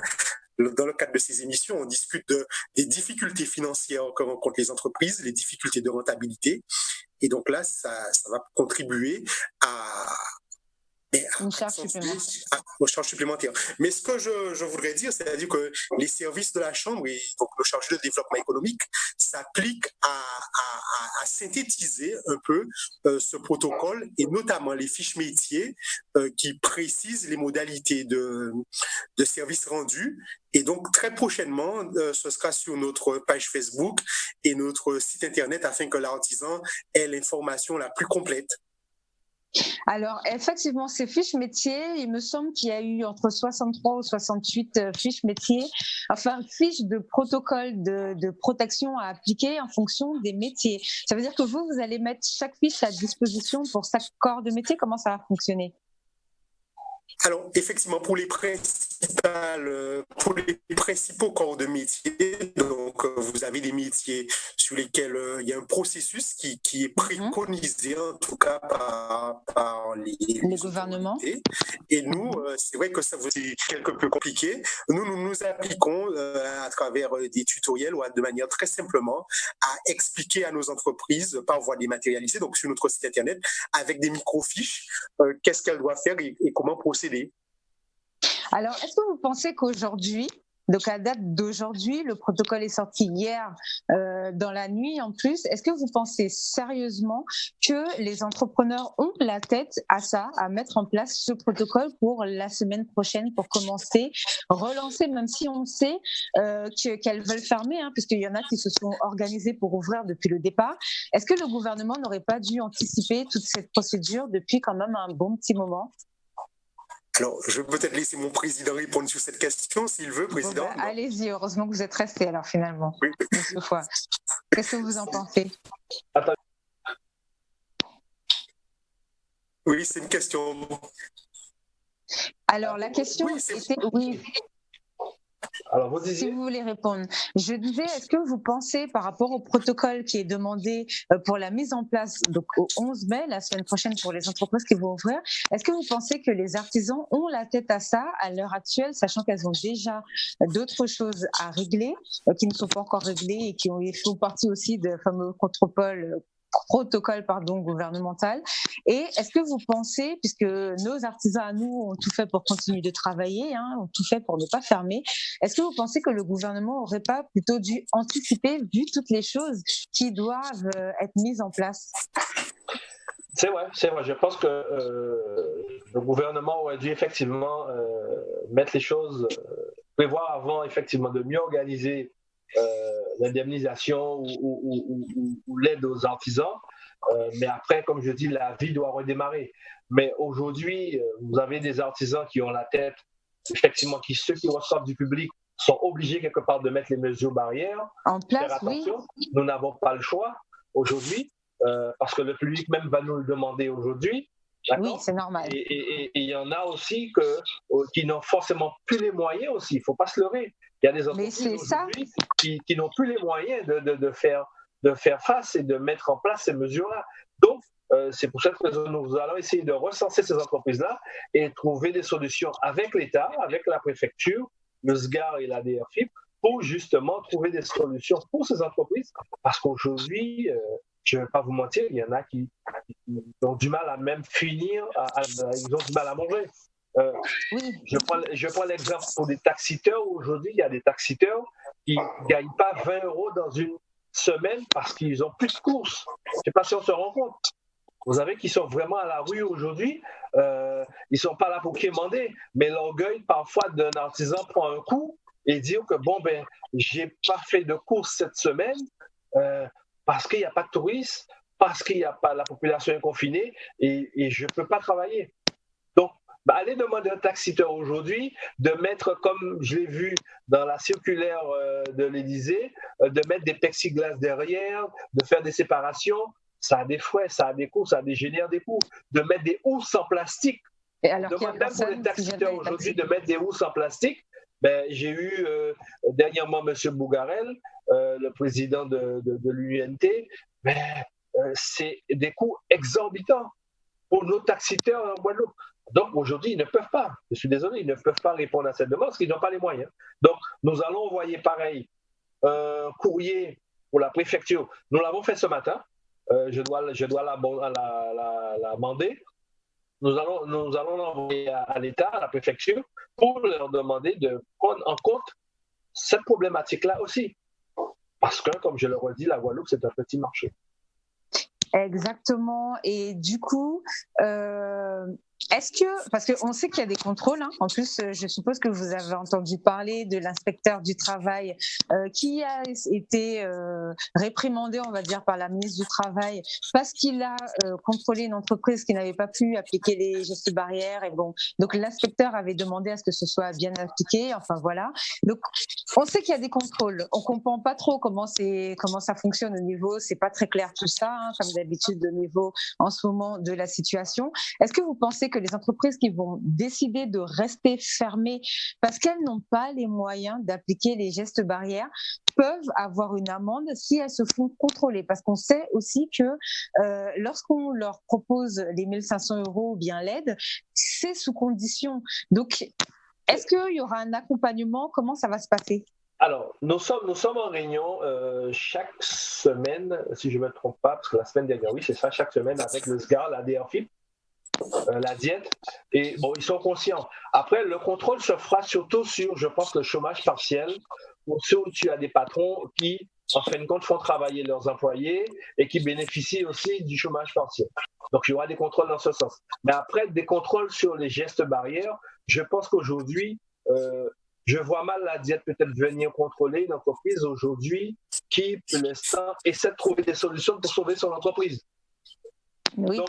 dans le cadre de ces émissions, on discute des difficultés financières que rencontrent les entreprises, les difficultés de rentabilité. Et donc là, ça va contribuer à une charge supplémentaire. Mais ce que je voudrais dire, c'est-à-dire que les services de la Chambre et donc le chargé de développement économique s'appliquent à synthétiser un peu ce protocole et notamment les fiches métiers qui précisent les modalités de services rendus. Et donc, très prochainement, ce sera sur notre page Facebook et notre site Internet afin que l'artisan ait l'information la plus complète. Alors, effectivement, ces fiches métiers, il me semble qu'il y a eu entre 63 ou 68 fiches métiers, enfin, fiches de protocole de protection à appliquer en fonction des métiers. Ça veut dire que vous allez mettre chaque fiche à disposition pour chaque corps de métier. Comment ça va fonctionner ? Alors, effectivement, pour les principes pour les principaux corps de métier. Donc, vous avez des métiers sur lesquels il y a un processus qui est préconisé, en tout cas par les gouvernements. Et nous, c'est vrai que ça vous est quelque peu compliqué. Nous appliquons à travers des tutoriels ou de manière très simplement à expliquer à nos entreprises par voie dématérialisée, donc sur notre site internet, avec des microfiches, qu'est-ce qu'elles doivent faire et comment procéder. Alors, est-ce que vous pensez qu'aujourd'hui, donc à date d'aujourd'hui, le protocole est sorti hier dans la nuit en plus, est-ce que vous pensez sérieusement que les entrepreneurs ont la tête à ça, à mettre en place ce protocole pour la semaine prochaine, pour commencer, relancer, même si on sait qu'elles veulent fermer, puisqu'il y en a qui se sont organisés pour ouvrir depuis le départ. Est-ce que le gouvernement n'aurait pas dû anticiper toute cette procédure depuis quand même un bon petit moment ? Alors, je vais peut-être laisser mon président répondre sur cette question, s'il veut, président. Bon, allez-y, heureusement que vous êtes resté alors finalement. Oui. Qu'est-ce que vous en pensez ? Oui, c'est une question. Alors, la question était... Oui. Alors, vous disiez... Si vous voulez répondre. Je disais, est-ce que vous pensez, par rapport au protocole qui est demandé pour la mise en place, donc au 11 mai, la semaine prochaine pour les entreprises qui vont ouvrir, est-ce que vous pensez que les artisans ont la tête à ça à l'heure actuelle, sachant qu'elles ont déjà d'autres choses à régler, qui ne sont pas encore réglées et qui font partie aussi de fameux protocole gouvernemental. Et est-ce que vous pensez, puisque nos artisans à nous ont tout fait pour continuer de travailler, ont tout fait pour ne pas fermer, est-ce que vous pensez que le gouvernement n'aurait pas plutôt dû anticiper, vu toutes les choses qui doivent être mises en place ? C'est vrai. Je pense que le gouvernement aurait dû effectivement mettre les choses, prévoir avant effectivement de mieux organiser l'indemnisation ou l'aide aux artisans. Mais après, comme je dis, la vie doit redémarrer. Mais aujourd'hui, vous avez des artisans qui ont la tête, effectivement, ceux qui ressortent du public sont obligés quelque part de mettre les mesures barrières. En place, faire attention. Oui. Nous n'avons pas le choix aujourd'hui, parce que le public même va nous le demander aujourd'hui. Oui, c'est normal. Et il y en a aussi qui n'ont forcément plus les moyens aussi. Il ne faut pas se leurrer. Il y a des entreprises aujourd'hui qui n'ont plus les moyens de faire face et de mettre en place ces mesures-là. Donc, c'est pour ça que nous allons essayer de recenser ces entreprises-là et trouver des solutions avec l'État, avec la préfecture, le SGAR et la DRFIP, pour justement trouver des solutions pour ces entreprises. Parce qu'aujourd'hui, je ne vais pas vous mentir, il y en a qui ont du mal à même finir, ils ont du mal à manger. Oui. Je prends l'exemple pour des taxiteurs. Aujourd'hui, il y a des taxiteurs qui ne gagnent pas 20 € dans une semaine parce qu'ils n'ont plus de courses. Je ne sais pas si on se rend compte. Vous savez qu'ils sont vraiment à la rue aujourd'hui. Ils ne sont pas là pour quémander, mais l'orgueil parfois d'un artisan prend un coup et dire que je n'ai pas fait de courses cette semaine parce qu'il n'y a pas de touristes, parce qu'il n'y a pas, la population est confinée et je ne peux pas travailler. Donc, allez demander à un taxiteur aujourd'hui de mettre, comme je l'ai vu dans la circulaire de l'Élysée, de mettre des plexiglas derrière, de faire des séparations. Ça a des frais, ça a des coûts, ça génère des coûts. De mettre des housses en plastique. Et alors demande même pour les taxiteurs aujourd'hui de mettre des housses en plastique. J'ai eu dernièrement M. Bougarel, le président de l'UNT, c'est des coûts exorbitants pour nos taxiteurs en Guadeloupe. Donc aujourd'hui, ils ne peuvent pas, je suis désolé, ils ne peuvent pas répondre à cette demande parce qu'ils n'ont pas les moyens. Donc nous allons envoyer pareil un courrier pour la préfecture. Nous l'avons fait ce matin, je dois l'amender. Nous allons l'envoyer à l'État, à la préfecture, pour leur demander de prendre en compte cette problématique-là aussi. Parce que, comme je le redis, la Guadeloupe, c'est un petit marché. Exactement. Et du coup, est-ce que, parce qu'on sait qu'il y a des contrôles, en plus, je suppose que vous avez entendu parler de l'inspecteur du travail qui a été réprimandé, on va dire, par la ministre du Travail parce qu'il a contrôlé une entreprise qui n'avait pas pu appliquer les gestes barrières. Et bon, donc l'inspecteur avait demandé à ce que ce soit bien appliqué. Enfin voilà. Donc on sait qu'il y a des contrôles. On comprend pas trop comment ça fonctionne au niveau. C'est pas très clair tout ça, comme d'habitude au niveau en ce moment de la situation. Est-ce que vous pensez sait que les entreprises qui vont décider de rester fermées parce qu'elles n'ont pas les moyens d'appliquer les gestes barrières peuvent avoir une amende si elles se font contrôler. Parce qu'on sait aussi que lorsqu'on leur propose les 1 500 € ou bien l'aide, c'est sous condition. Donc, est-ce qu'il y aura un accompagnement? Comment ça va se passer? Alors, nous sommes en réunion chaque semaine, si je ne me trompe pas, parce que la semaine dernière, oui, c'est ça, chaque semaine avec le SGAR, la DRFIP, la diète. Et bon, ils sont conscients. Après, le contrôle se fera surtout sur, je pense, le chômage partiel, ou sur tu as des patrons qui, en fin de compte, font travailler leurs employés et qui bénéficient aussi du chômage partiel. Donc, il y aura des contrôles dans ce sens. Mais après, des contrôles sur les gestes barrières, je pense qu'aujourd'hui, je vois mal la diète peut-être venir contrôler une entreprise aujourd'hui qui, pour l'instant, essaie de trouver des solutions pour sauver son entreprise. Oui. Donc,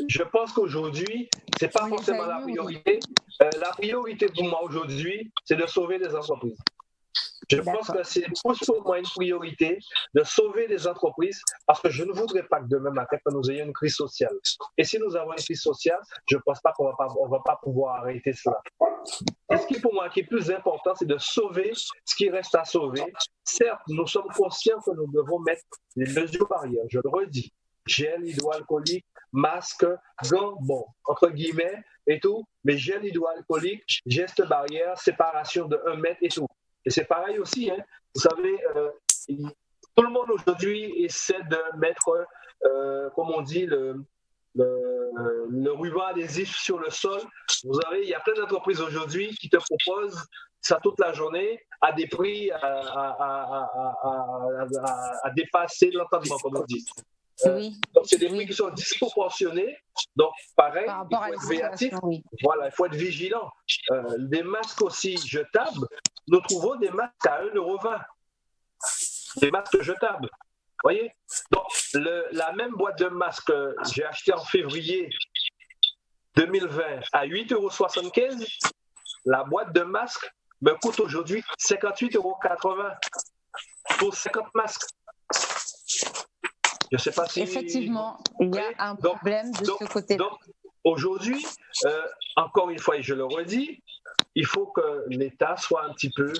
je pense qu'aujourd'hui, ce n'est pas forcément la priorité. La priorité pour moi aujourd'hui, c'est de sauver les entreprises. Je pense que c'est pour moi une priorité de sauver les entreprises parce que je ne voudrais pas que demain matin, que nous ayons une crise sociale. Et si nous avons une crise sociale, je ne pense pas qu'on va pas pouvoir arrêter cela. Et ce qui pour moi qui est plus important, c'est de sauver ce qui reste à sauver. Certes, nous sommes conscients que nous devons mettre des mesures barrières, je le redis. Gel hydroalcoolique, masque, gants, bon, entre guillemets et tout, mais gel hydroalcoolique, geste barrière, séparation de 1 mètre et tout. Et c'est pareil aussi, hein. Vous savez, tout le monde aujourd'hui essaie de mettre, comme on dit, le ruban adhésif sur le sol. Vous savez, il y a plein d'entreprises aujourd'hui qui te proposent ça toute la journée à des prix à dépasser l'entendement, comme on dit. Oui. Donc, c'est des prix qui sont disproportionnés. Donc, pareil, il faut être véatif. Oui. Voilà, il faut être vigilant. Des masques aussi jetables, nous trouvons des masques à 1,20 €. Des masques jetables. Vous voyez? Donc, la même boîte de masques que j'ai achetée en février 2020 à 8,75 €, la boîte de masques me coûte aujourd'hui 58,80 € pour 50 masques. Je ne sais pas si... Effectivement, il y a un problème de ce côté-là. Donc, aujourd'hui, encore une fois, et je le redis, il faut que l'État soit un petit peu,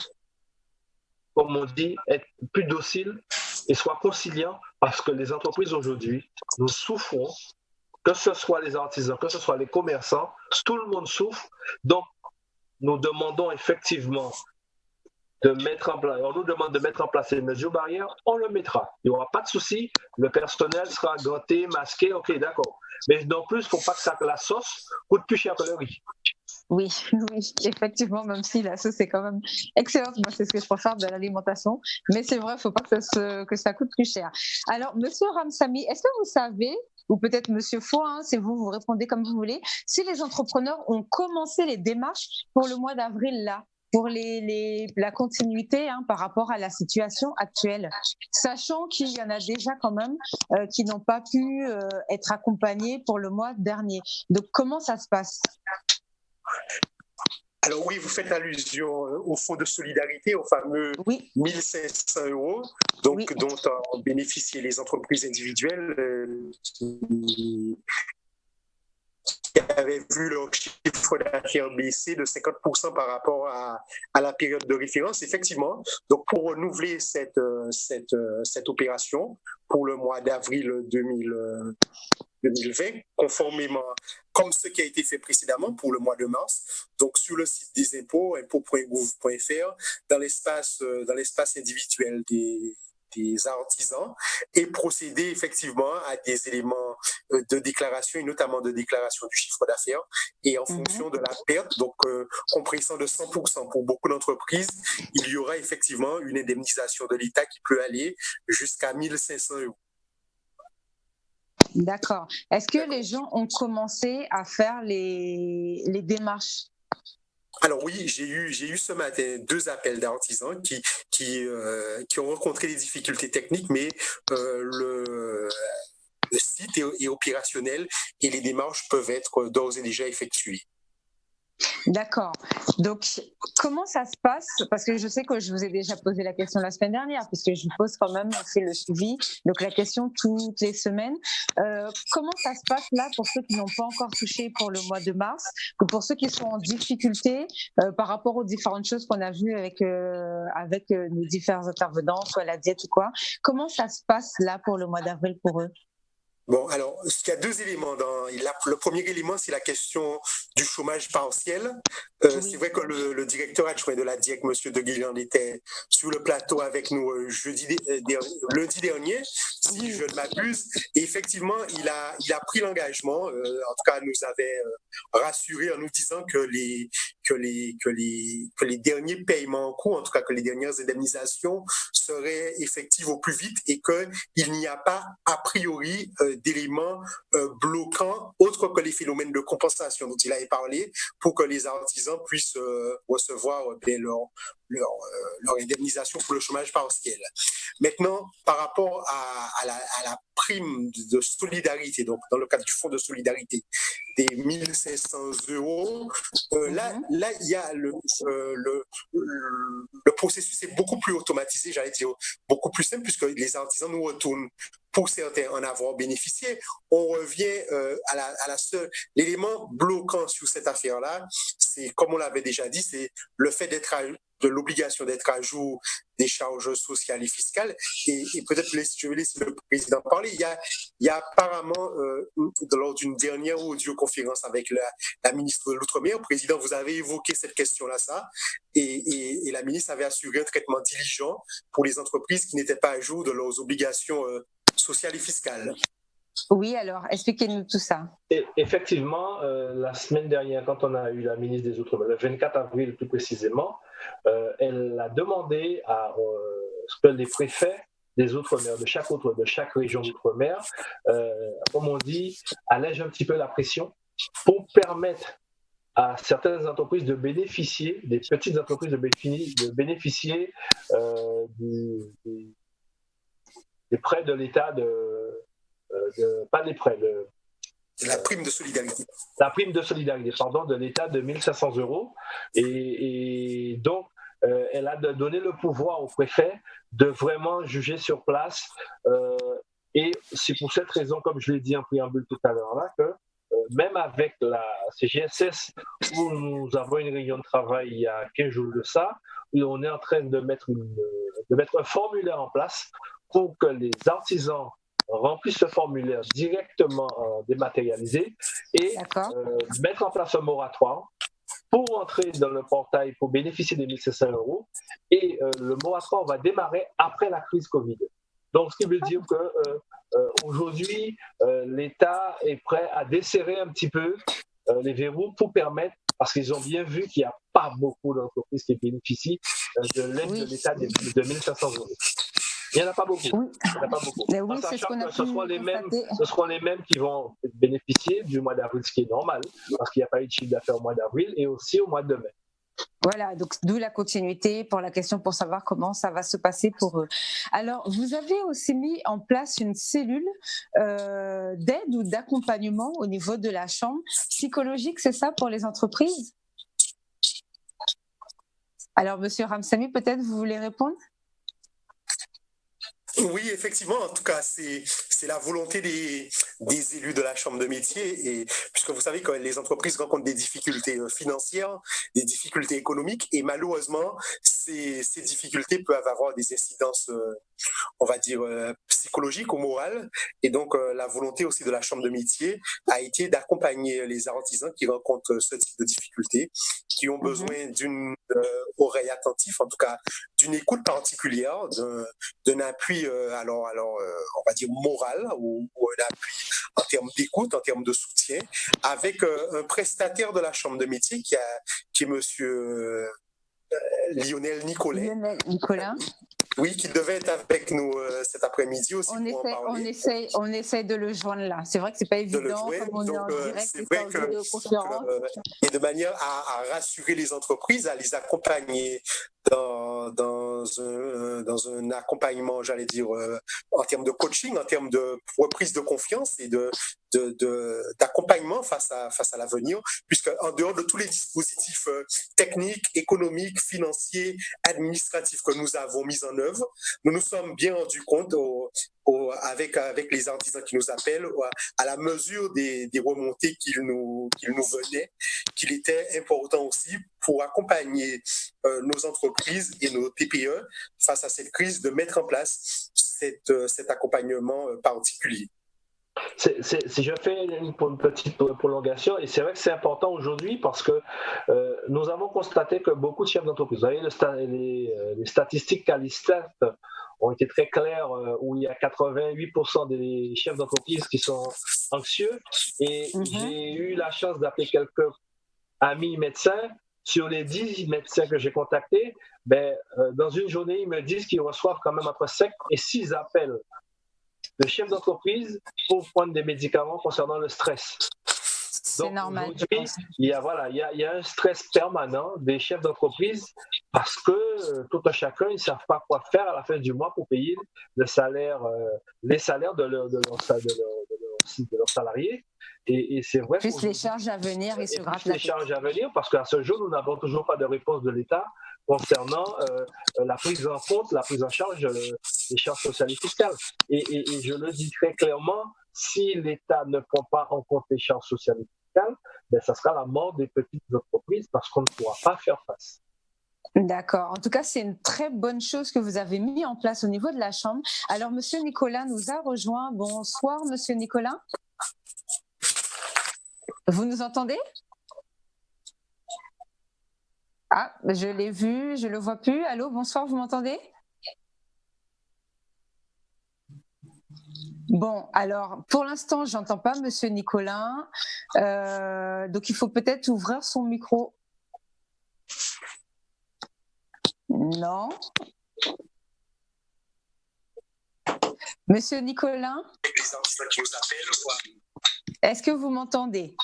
comme on dit, être plus docile et soit conciliant parce que les entreprises aujourd'hui, nous souffrons, que ce soit les artisans, que ce soit les commerçants, tout le monde souffre. Donc, nous demandons effectivement on nous demande de mettre en place les mesures barrières, on le mettra. Il n'y aura pas de souci, le personnel sera gantté, masqué, ok, d'accord. Mais non plus, il ne faut pas que la sauce coûte plus cher que le riz. Oui, effectivement, même si la sauce est quand même excellente, moi c'est ce que je préfère de l'alimentation, mais c'est vrai, il ne faut pas que ça coûte plus cher. Alors, Monsieur Ramsamy, est-ce que vous savez, ou peut-être Monsieur Faux, c'est vous répondez comme vous voulez, si les entrepreneurs ont commencé les démarches pour le mois d'avril là, pour la continuité par rapport à la situation actuelle, sachant qu'il y en a déjà quand même qui n'ont pas pu être accompagnés pour le mois dernier. Donc, comment ça se passe ? Alors oui, vous faites allusion au fonds de solidarité, au fameux 1 500 €, donc, dont ont bénéficié les entreprises individuelles qui avaient vu leur chiffre d'affaires baisser de 50% par rapport à la période de référence. Effectivement, donc pour renouveler cette opération pour le mois d'avril 2020, conformément comme ce qui a été fait précédemment pour le mois de mars, donc sur le site des impôts, impôts.gouv.fr, dans l'espace individuel des artisans, et procéder effectivement à des éléments de déclaration, et notamment de déclaration du chiffre d'affaires, et en fonction de la perte, donc comprenant de 100% pour beaucoup d'entreprises, il y aura effectivement une indemnisation de l'État qui peut aller jusqu'à 1 500 €. D'accord. Est-ce que les gens ont commencé à faire les démarches ? Alors oui, j'ai eu ce matin 2 appels d'artisans qui ont rencontré des difficultés techniques, mais le site est opérationnel et les démarches peuvent être d'ores et déjà effectuées. D'accord. Donc, comment ça se passe? Parce que je sais que je vous ai déjà posé la question la semaine dernière, puisque je vous pose quand même, on fait le suivi, donc la question toutes les semaines. Comment ça se passe là pour ceux qui n'ont pas encore touché pour le mois de mars, ou pour ceux qui sont en difficulté par rapport aux différentes choses qu'on a vues avec nos différents intervenants, soit la diète ou quoi? Comment ça se passe là pour le mois d'avril pour eux? Bon, alors, il y a deux éléments. Le premier élément, c'est la question du chômage partiel. C'est Oui. vrai que le directeur adjoint de la DIEC, M. De Guilhan, était sur le plateau avec nous lundi dernier, si je ne m'abuse. Et effectivement, il a pris l'engagement, en tout cas, nous avait rassuré en nous disant que les derniers paiements en cours, en tout cas que les dernières indemnisations, seraient effectives au plus vite et qu'il n'y a pas, a priori, d'éléments bloquants autres que les phénomènes de compensation dont il avait parlé pour que les artisans puissent recevoir leur indemnisation pour le chômage partiel. Maintenant, par rapport à la prime de solidarité, donc dans le cadre du fonds de solidarité, des 1 500 €, là, il y a le processus est beaucoup plus automatisé, j'allais dire beaucoup plus simple, puisque les artisans nous retournent, pour certains, en avoir bénéficié. On revient à la seule. L'élément bloquant sur cette affaire-là, c'est, comme on l'avait déjà dit, c'est le fait de l'obligation d'être à jour des charges sociales et fiscales. Et peut-être, je vais laisser le président parler. Il y a apparemment, lors d'une dernière audioconférence avec la ministre de l'Outre-mer, président, vous avez évoqué cette question-là, et la ministre avait assuré un traitement diligent pour les entreprises qui n'étaient pas à jour de leurs obligations sociales et fiscales. Oui, alors, expliquez-nous tout ça. Et effectivement, la semaine dernière, quand on a eu la ministre des Outre-mer, le 24 avril plus précisément, elle a demandé à ce que les préfets des Outre-mer, de chaque région d'Outre-mer, comme on dit, allègent un petit peu la pression pour permettre à certaines entreprises de bénéficier, des petites entreprises de bénéficier des prêts de l'État pas des prêts, la prime de solidarité. La prime de solidarité, pardon, de l'État de 1 500 €. Et donc, elle a donné le pouvoir au préfet de vraiment juger sur place. Et c'est pour cette raison, comme je l'ai dit en préambule tout à l'heure, là, que même avec la CGSS, où nous avons une réunion de travail il y a 15 jours de ça, où on est en train de mettre un formulaire en place pour que les artisans remplissent ce formulaire directement dématérialisé et mettre en place un moratoire pour entrer dans le portail pour bénéficier des 1 500 €. Et le moratoire va démarrer après la crise Covid. Donc, ce qui veut dire qu'aujourd'hui, l'État est prêt à desserrer un petit peu les verrous pour permettre, parce qu'ils ont bien vu qu'il n'y a pas beaucoup d'entreprises qui bénéficient de l'aide de l'État de 1 500 €. Il n'y en a pas beaucoup. Oui, en sachant que ce seront les mêmes qui vont bénéficier du mois d'avril, ce qui est normal, parce qu'il n'y a pas eu de chiffre d'affaires au mois d'avril, et aussi au mois de mai. Voilà, donc d'où la continuité pour la question, pour savoir comment ça va se passer pour eux. Alors, vous avez aussi mis en place une cellule d'aide ou d'accompagnement au niveau de la chambre psychologique, c'est ça, pour les entreprises? Alors, Monsieur Ramsamy, peut-être vous voulez répondre? Oui, effectivement, en tout cas, c'est la volonté des élus de la Chambre de métier, et puisque vous savez que les entreprises rencontrent des difficultés financières, des difficultés économiques, et malheureusement, ces difficultés peuvent avoir des incidences, on va dire, psychologiques ou morales, et donc la volonté aussi de la Chambre de métier a été d'accompagner les artisans qui rencontrent ce type de difficultés, qui ont besoin d'une oreille attentive, en tout cas d'une écoute particulière, d'un appui, on va dire moral, ou un appui en termes d'écoute, en termes de soutien, avec un prestataire de la Chambre de métier qui est monsieur Lionel Nicolet. Lionel Nicolas. Oui, qui devait être avec nous cet après-midi aussi. On essaie de le joindre là. C'est vrai que c'est pas évident, comme on est en direct, c'est vrai que, et de manière à rassurer les entreprises, à les accompagner dans un accompagnement, j'allais dire, en termes de coaching, en termes de reprise de confiance et d'accompagnement face à l'avenir, puisque en dehors de tous les dispositifs techniques, économiques, financiers, administratifs que nous avons mis en œuvre, nous nous sommes bien rendus compte avec les artisans qui nous appellent, à la mesure des remontées qu'ils nous venaient, qu'il était important aussi pour accompagner nos entreprises et nos TPE face à cette crise de mettre en place cet accompagnement particulier. Si je fais une petite prolongation, et c'est vrai que c'est important aujourd'hui parce que nous avons constaté que beaucoup de chefs d'entreprise, vous voyez, les statistiques Calistat ont été très claires, où il y a 88% des chefs d'entreprise qui sont anxieux, et j'ai eu la chance d'appeler quelques amis médecins. Sur les 10 médecins que j'ai contactés, dans une journée, ils me disent qu'ils reçoivent quand même entre 5 et 6 appels de chefs d'entreprise pour prendre des médicaments concernant le stress. C'est normal. Aujourd'hui, il y a un stress permanent des chefs d'entreprise parce que tout un chacun, ils ne savent pas quoi faire à la fin du mois pour payer les salaires de leurs salariés. Et c'est vrai. Plus les charges à venir, ils se grattent la tête. Les charges à venir, parce qu'à ce jour, nous n'avons toujours pas de réponse de l'État concernant la prise en compte, la prise en charge des charges sociales et fiscales. Et je le dis très clairement, si l'État ne prend pas en compte les charges sociales et fiscales, ça sera la mort des petites entreprises parce qu'on ne pourra pas faire face. D'accord. En tout cas, c'est une très bonne chose que vous avez mis en place au niveau de la Chambre. Alors, Monsieur Nicolas nous a rejoint. Bonsoir, Monsieur Nicolas. Vous nous entendez ? Ah, je l'ai vu, je ne le vois plus. Allô, bonsoir, vous m'entendez ? Bon, alors, pour l'instant, je n'entends pas Monsieur Nicolas. Donc, il faut peut-être ouvrir son micro. Non. Monsieur Nicolas ? Est-ce que vous m'entendez ?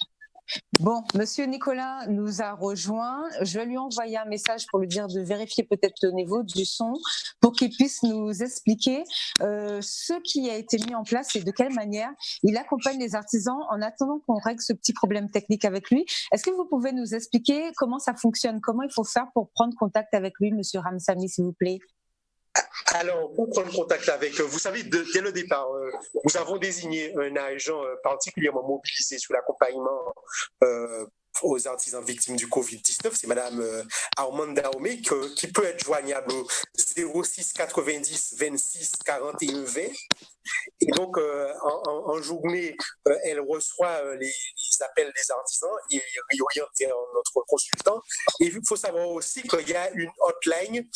Bon, Monsieur Nicolas nous a rejoint. Je vais lui envoyer un message pour lui dire de vérifier peut-être le niveau du son pour qu'il puisse nous expliquer ce qui a été mis en place et de quelle manière il accompagne les artisans en attendant qu'on règle ce petit problème technique avec lui. Est-ce que vous pouvez nous expliquer comment ça fonctionne, comment il faut faire pour prendre contact avec lui, Monsieur Ramsamy, s'il vous plaît ? Alors, pour prendre contact avec, vous savez, dès le départ, nous avons désigné un agent particulièrement mobilisé sur l'accompagnement aux artisans victimes du Covid-19, c'est Madame Armande Daomé, qui peut être joignable au 06 90 26 41 20. Et donc, en journée, elle reçoit les appels des artisans et réoriente vers notre consultant. Et il faut savoir aussi qu'il y a une hotline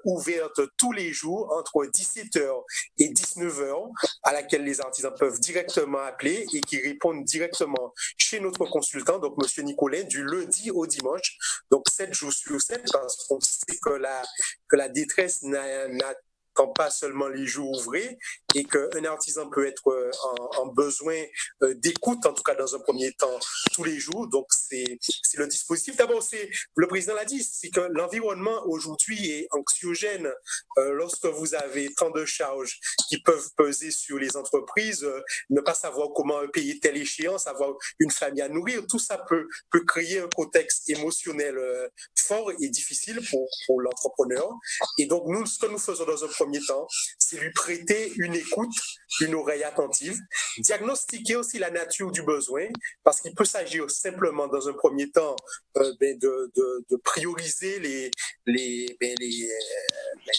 ouverte tous les jours entre 17h et 19h à laquelle les artisans peuvent directement appeler et qui répondent directement chez notre consultant, donc Monsieur Nicolas, du lundi au dimanche, donc 7 jours sur 7, parce qu'on sait que la détresse n'attend pas seulement les jours ouvrés et qu'un artisan peut être en besoin d'écoute, en tout cas dans un premier temps, tous les jours. Donc, c'est le dispositif. D'abord, le président l'a dit, c'est que l'environnement aujourd'hui est anxiogène. Lorsque vous avez tant de charges qui peuvent peser sur les entreprises, ne pas savoir comment payer telle échéance, avoir une famille à nourrir, tout ça peut créer un contexte émotionnel fort et difficile pour l'entrepreneur. Et donc, nous, ce que nous faisons dans un premier temps, c'est lui prêter une écoute, une oreille attentive, diagnostiquer aussi la nature du besoin, parce qu'il peut s'agir simplement dans un premier temps de prioriser les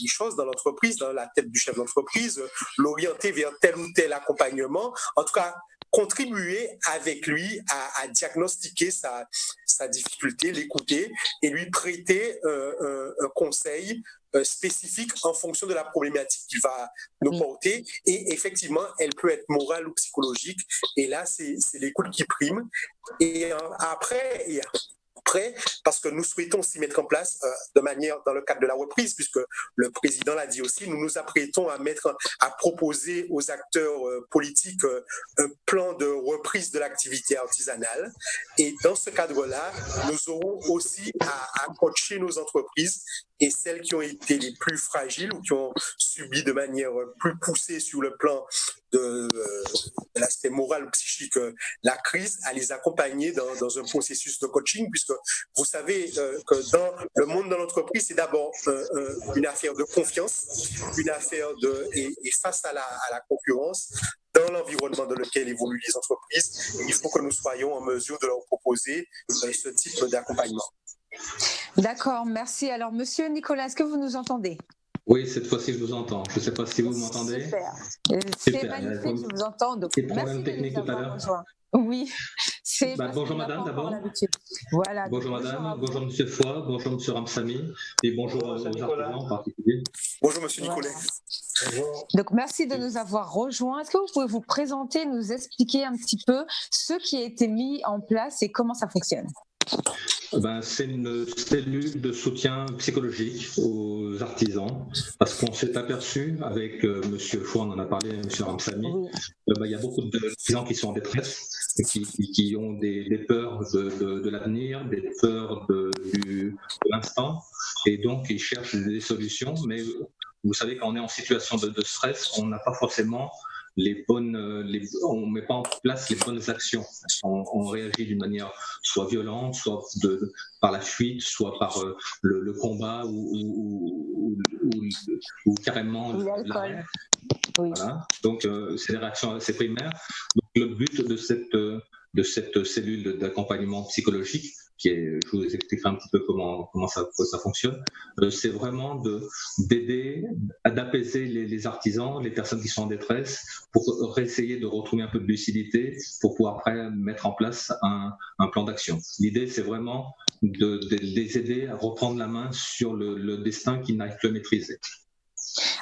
choses dans l'entreprise, dans la tête du chef d'entreprise, l'orienter vers tel ou tel accompagnement, en tout cas contribuer avec lui à diagnostiquer sa difficulté, l'écouter et lui prêter un conseil spécifique en fonction de la problématique qu'il va nous porter. Et effectivement, elle peut être morale ou psychologique. Et là, c'est l'écoute qui prime. Et après, prêt parce que nous souhaitons s'y mettre en place de manière dans le cadre de la reprise, puisque le président l'a dit aussi, nous nous apprêtons à proposer aux acteurs politiques un plan de reprise de l'activité artisanale. Et dans ce cadre-là, nous aurons aussi à coacher nos entreprises et celles qui ont été les plus fragiles ou qui ont subi de manière plus poussée sur le plan de l'aspect moral ou psychique la crise, à les accompagner dans un processus de coaching, puisque vous savez que dans le monde de l'entreprise, c'est d'abord une affaire de confiance, une affaire et face à la concurrence, dans l'environnement dans lequel évoluent les entreprises, il faut que nous soyons en mesure de leur proposer ce type d'accompagnement. D'accord, merci. Alors, monsieur Nicolas, est-ce que vous nous entendez ? Oui, cette fois-ci, je vous entends. Je ne sais pas si vous m'entendez. Super. C'est magnifique, je vous entends. Donc, des problèmes techniques tout à l'heure. Oui, c'est. Bonjour madame d'abord. Voilà. Bonjour madame, bonjour monsieur Foy, bonjour monsieur Ramsamy et bonjour aux artisans en particulier. Bonjour monsieur Nicolas. Bonjour. Donc merci de nous avoir rejoints. Est-ce que vous pouvez vous présenter, nous expliquer un petit peu ce qui a été mis en place et comment ça fonctionne ? C'est une cellule de soutien psychologique aux artisans, parce qu'on s'est aperçu avec monsieur Foy, on en a parlé, monsieur Ramsamy, il y a beaucoup d'artisans qui sont en détresse, qui ont des peurs de l'avenir, des peurs de l'instant, et donc ils cherchent des solutions, mais vous savez, quand on est en situation de stress, on n'a pas forcément on ne met pas en place les bonnes actions. On réagit d'une manière soit violente, soit par la fuite, soit par le combat ou carrément l'arrêt. Oui. Voilà. Donc, c'est des réactions assez primaires. Donc, le but de cette cellule d'accompagnement psychologique, je vous expliquerai un petit peu comment ça fonctionne, c'est vraiment d'aider, d'apaiser les artisans, les personnes qui sont en détresse, pour essayer de retrouver un peu de lucidité, pour pouvoir après mettre en place un plan d'action. L'idée, c'est vraiment de les aider à reprendre la main sur le destin qu'ils n'arrivent plus à maîtriser.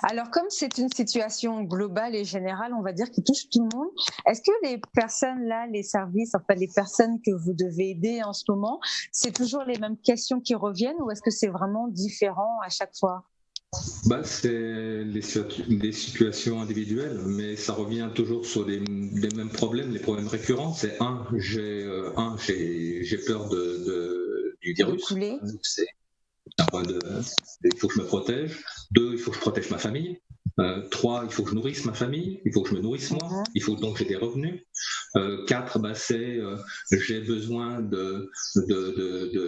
Alors, comme c'est une situation globale et générale, on va dire, qui touche tout le monde, est-ce que les personnes là, les services, enfin les personnes que vous devez aider en ce moment, c'est toujours les mêmes questions qui reviennent ou est-ce que c'est vraiment différent à chaque fois ? C'est les situations individuelles, mais ça revient toujours sur les mêmes problèmes, les problèmes récurrents. C'est j'ai peur du virus. Il faut que je me protège. 2, il faut que je protège ma famille. 3, il faut que je nourrisse ma famille, il faut que je me nourrisse moi, il faut donc que j'ai des revenus. 4, j'ai besoin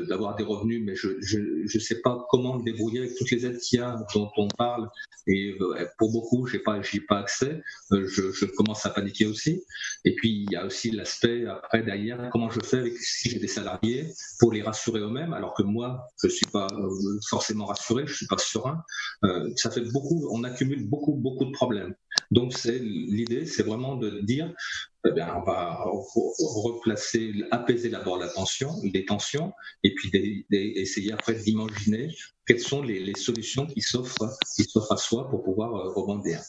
d'avoir des revenus, mais je sais pas comment me débrouiller avec toutes les aides qu'il y a, dont on parle, et pour beaucoup, j'y ai pas accès. Je commence à paniquer aussi. Et puis, il y a aussi l'aspect, après, derrière, comment je fais si j'ai des salariés pour les rassurer eux-mêmes, alors que moi, je suis pas forcément rassuré, je suis pas serein. Ça fait on accumule beaucoup de problèmes. Donc l'idée, c'est vraiment de dire, on va apaiser d'abord les tensions, et puis essayer après d'imaginer quelles sont les solutions qui s'offrent à soi pour pouvoir rebondir.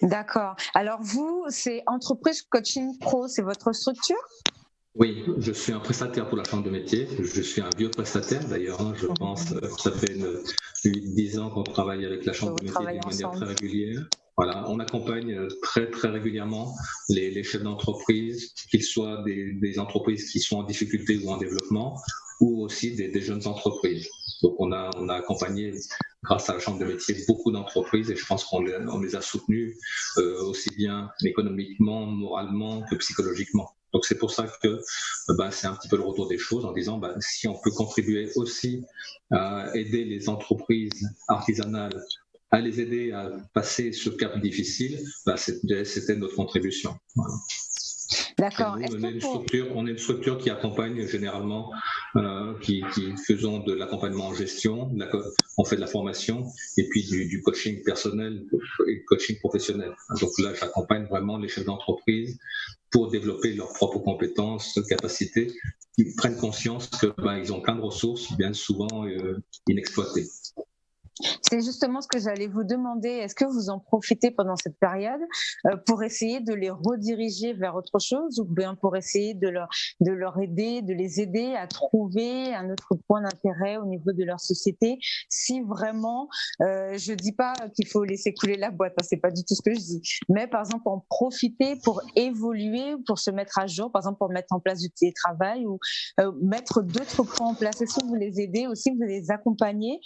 D'accord. Alors vous, c'est Entreprise Coaching Pro, c'est votre structure ? Oui, je suis un prestataire pour la Chambre de métier. Je suis un vieux prestataire d'ailleurs. Je pense que ça fait 8-10 ans qu'on travaille avec la Chambre de métier de manière très régulière. Voilà, on accompagne très très régulièrement les chefs d'entreprise, qu'ils soient des entreprises qui sont en difficulté ou en développement, ou aussi des jeunes entreprises. Donc on a accompagné, grâce à la Chambre de métier, beaucoup d'entreprises, et je pense qu'on les a soutenues aussi bien économiquement, moralement que psychologiquement. Donc c'est pour ça que c'est un petit peu le retour des choses en disant si on peut contribuer aussi à aider les entreprises artisanales, à les aider à passer ce cap difficile, c'était notre contribution. Voilà. D'accord. Nous, on est une structure qui accompagne généralement, qui faisons de l'accompagnement en gestion, on fait de la formation et puis du coaching personnel et coaching professionnel. Donc là, j'accompagne vraiment les chefs d'entreprise pour développer leurs propres compétences, capacités, ils prennent conscience qu'ils ont plein de ressources, bien souvent inexploitées. C'est justement ce que j'allais vous demander. Est-ce que vous en profitez pendant cette période pour essayer de les rediriger vers autre chose ou bien pour essayer de leur aider, de les aider à trouver un autre point d'intérêt au niveau de leur société? Si vraiment, je dis pas qu'il faut laisser couler la boîte, hein, c'est pas du tout ce que je dis, mais par exemple en profiter pour évoluer, pour se mettre à jour, par exemple pour mettre en place du télétravail ou mettre d'autres points en place. Est-ce que vous les aidez aussi, vous les accompagnez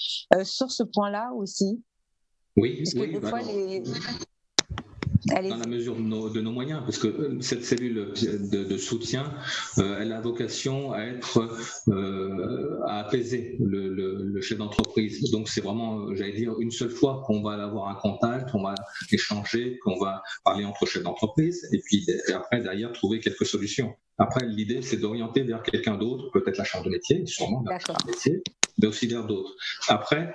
sur ce point-là aussi? Oui, Parce que oui, des fois, les... dans Allez-y. la mesure de nos moyens, parce que cette cellule de soutien, elle a vocation à être à apaiser le chef d'entreprise. Donc c'est vraiment, j'allais dire, une seule fois qu'on va avoir un contact, on va échanger, qu'on va parler entre chefs d'entreprise, et puis après derrière trouver quelques solutions. Après, l'idée c'est d'orienter vers quelqu'un d'autre, peut-être la chambre de métier, sûrement la chambre de métier, mais aussi vers d'autres. Après,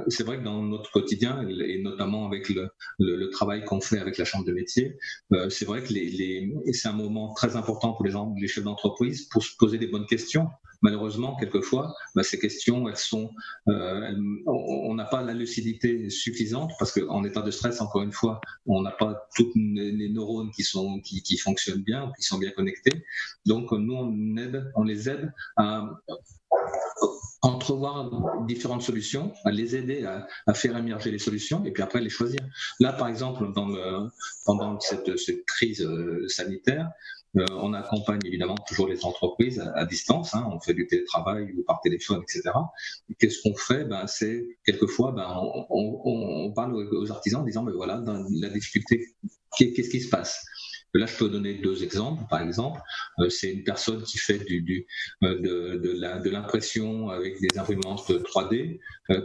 c'est vrai que dans notre quotidien, et notamment avec le travail qu'on fait avec la chambre de métier, c'est vrai que c'est un moment très important pour les chefs d'entreprise pour se poser des bonnes questions. Malheureusement, quelquefois, ces questions, on n'a pas la lucidité suffisante parce qu'en état de stress, encore une fois, on n'a pas toutes les neurones qui fonctionnent bien, qui sont bien connectés. Donc, nous, on les aide à entrevoir différentes solutions, à les aider à faire émerger les solutions et puis après les choisir. Là, par exemple, pendant cette crise sanitaire, on accompagne évidemment toujours les entreprises à distance, hein, on fait du télétravail ou par téléphone, etc. Et qu'est-ce qu'on fait? C'est quelquefois, on parle aux artisans en disant, voilà, dans la difficulté, qu'est-ce qui se passe? Là, je peux donner deux exemples. Par exemple, c'est une personne qui fait de l'impression avec des imprimantes 3D,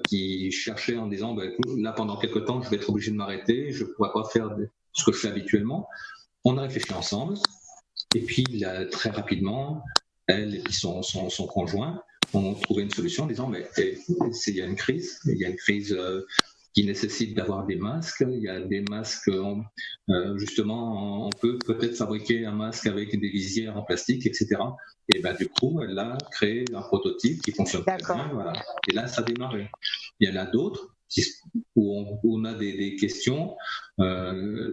qui cherchait en disant, là, pendant quelques temps, je vais être obligé de m'arrêter, je ne pourrai pas faire ce que je fais habituellement. On a réfléchi ensemble, et puis là, très rapidement, elle et puis son conjoint ont trouvé une solution en disant, il y a une crise qui nécessite d'avoir des masques. Il y a des masques, justement, on peut peut-être fabriquer un masque avec des visières en plastique, etc. Et du coup, elle a créé un prototype qui fonctionne très bien. Voilà. Et là, ça a démarré. Il y en a d'autres où on a des questions.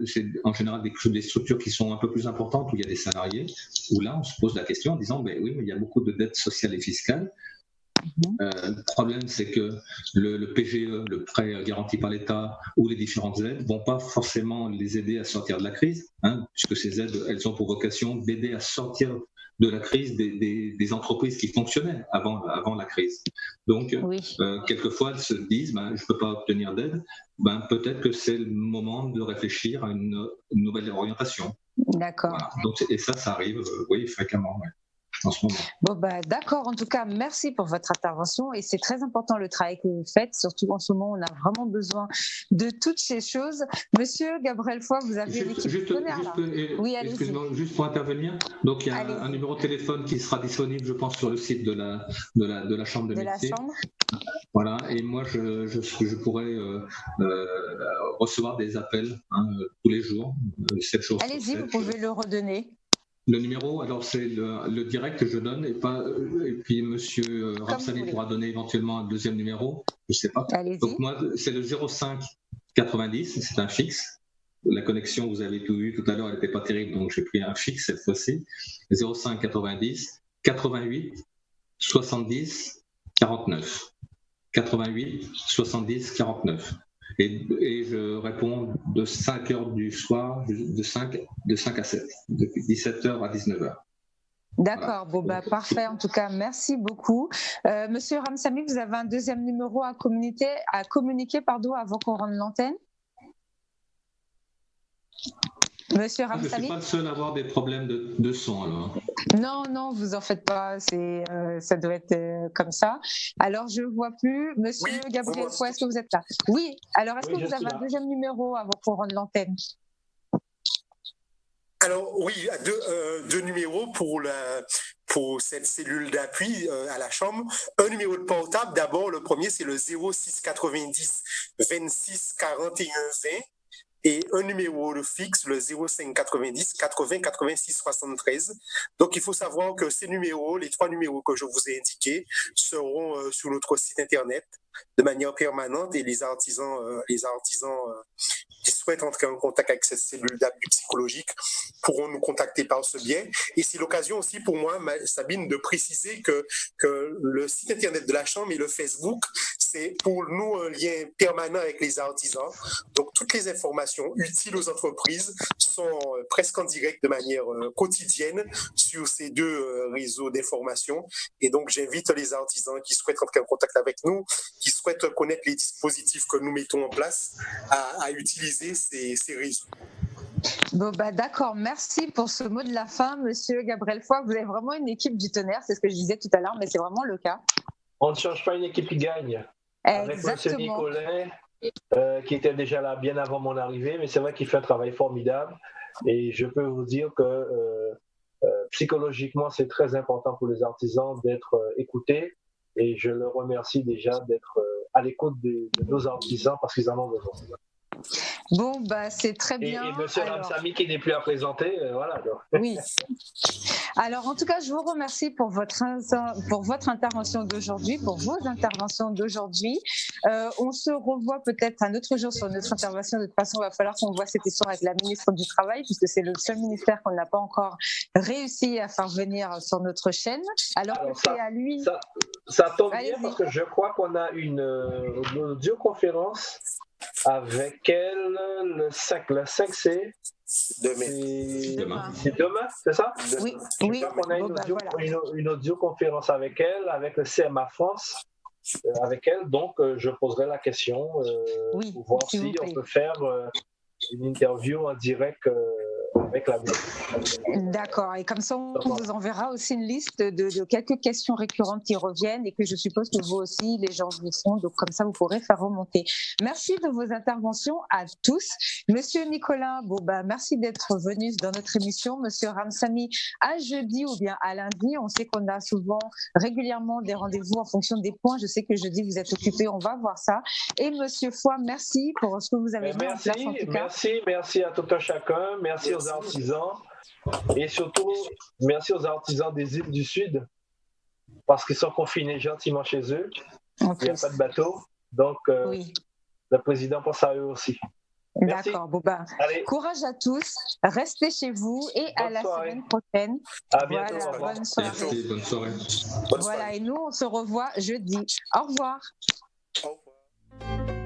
C'est en général des structures qui sont un peu plus importantes, où il y a des salariés, où là, on se pose la question en disant, oui, mais il y a beaucoup de dettes sociales et fiscales. Le problème, c'est que le PGE, le prêt garanti par l'État, ou les différentes aides vont pas forcément les aider à sortir de la crise, hein, puisque ces aides, elles ont pour vocation d'aider à sortir de la crise des entreprises qui fonctionnaient avant la crise. Donc, quelquefois, elles se disent, je ne peux pas obtenir d'aide, peut-être que c'est le moment de réfléchir à une nouvelle orientation. D'accord. Voilà. Donc, et ça arrive, oui, fréquemment. Ouais. En ce moment. Bon, d'accord. En tout cas, merci pour votre intervention et c'est très important le travail que vous faites. Surtout en ce moment, on a vraiment besoin de toutes ces choses. Monsieur Gabriel Foy, vous avez l'équipe partenaire là. Oui, allez-y. Juste pour intervenir, donc il y a un numéro de téléphone qui sera disponible, je pense, sur le site de la chambre de métier. Voilà. Et moi, je pourrais recevoir des appels tous les jours, 7 jours. Allez-y, vous pouvez le redonner. Le numéro, alors c'est le direct que je donne et puis Monsieur Ramsamy pourra donner éventuellement un deuxième numéro, je ne sais pas. Allez-y. Donc moi, c'est le 05 90, c'est un fixe. La connexion, vous avez tout vu tout à l'heure, elle n'était pas terrible, donc j'ai pris un fixe cette fois-ci. 05 90 88 70 49. 88 70 49. Et je réponds de 5h du soir, de 5 à 7, de 17h à 19h. D'accord, voilà. Parfait. En tout cas, merci beaucoup. Monsieur Ramsamy, vous avez un deuxième numéro à communiquer avant qu'on rende l'antenne? Monsieur Ramsamy? Je ne suis pas le seul à avoir des problèmes de son, alors. Non, vous en faites pas, ça doit être comme ça. Alors, je ne vois plus. Monsieur Gabriel Foy, est-ce que vous êtes là? Oui, alors est-ce que vous avez un deuxième numéro avant qu'on rende l'antenne? Alors oui, deux numéros pour cette cellule d'appui à la chambre. Un numéro de portable, d'abord, le premier, c'est le 06 90 26 41 20. et un numéro de fixe, le 05 90 80 86 73. Donc, il faut savoir que ces numéros, les 3 numéros que je vous ai indiqués, seront sur notre site Internet de manière permanente et les artisans qui souhaitent entrer en contact avec cette cellule d'appui psychologique pourront nous contacter par ce biais. Et c'est l'occasion aussi pour moi, Sabine, de préciser que le site Internet de la Chambre et le Facebook, c'est pour nous un lien permanent avec les artisans. Donc, toutes les informations utiles aux entreprises sont presque en direct de manière quotidienne sur ces 2 réseaux d'information. Et donc, j'invite les artisans qui souhaitent entrer en contact avec nous, qui souhaitent connaître les dispositifs que nous mettons en place, à utiliser ces réseaux. Bon, d'accord, merci pour ce mot de la fin, Monsieur Gabriel Foix. Vous avez vraiment une équipe du tonnerre, c'est ce que je disais tout à l'heure, mais c'est vraiment le cas. On ne change pas une équipe qui gagne. Avec M. Nicolet, qui était déjà là bien avant mon arrivée, mais c'est vrai qu'il fait un travail formidable. Et je peux vous dire que psychologiquement, c'est très important pour les artisans d'être écoutés. Et je le remercie déjà d'être à l'écoute de nos artisans parce qu'ils en ont besoin. Bon, c'est très bien. Et monsieur Ramsamy qui n'est plus à présenter, voilà. Donc. Oui. Alors, en tout cas, je vous remercie pour votre intervention d'aujourd'hui, pour vos interventions d'aujourd'hui. On se revoit peut-être un autre jour sur notre intervention. De toute façon, il va falloir qu'on voit cette histoire avec la ministre du Travail, puisque c'est le seul ministère qu'on n'a pas encore réussi à faire venir sur notre chaîne. Alors que c'est à lui. Ça tombe bien parce que je crois qu'on a une audioconférence avec elle le 5 c'est demain. C'est demain, c'est ça? Oui. On a une audioconférence avec elle, avec le CMA France, avec elle. Donc, je poserai la question pour voir si on peut faire une interview en direct avec la ministre. D'accord. Et comme ça, on vous enverra aussi une liste de quelques questions récurrentes qui reviennent et que je suppose que vous aussi, les gens vous font. Donc, comme ça, vous pourrez faire remonter. Merci de vos interventions à tous. Monsieur Nicolas, merci d'être venu dans notre émission. Monsieur Ramsamy, à jeudi ou bien à lundi. On sait qu'on a régulièrement des rendez-vous en fonction des points. Je sais que jeudi, vous êtes occupé. On va voir ça. Et monsieur Foix, merci pour ce que vous avez mis en place en tout cas. Merci à tout un chacun. Merci aux artisans et surtout merci aux artisans des îles du Sud parce qu'ils sont confinés gentiment chez eux. Il n'y a pas de bateau, donc le président pense à eux aussi. Merci. D'accord, courage à tous, restez chez vous et à la semaine prochaine. À bientôt. Bonne soirée. Merci, bonne soirée. Voilà, et nous on se revoit jeudi. Au revoir. Au revoir.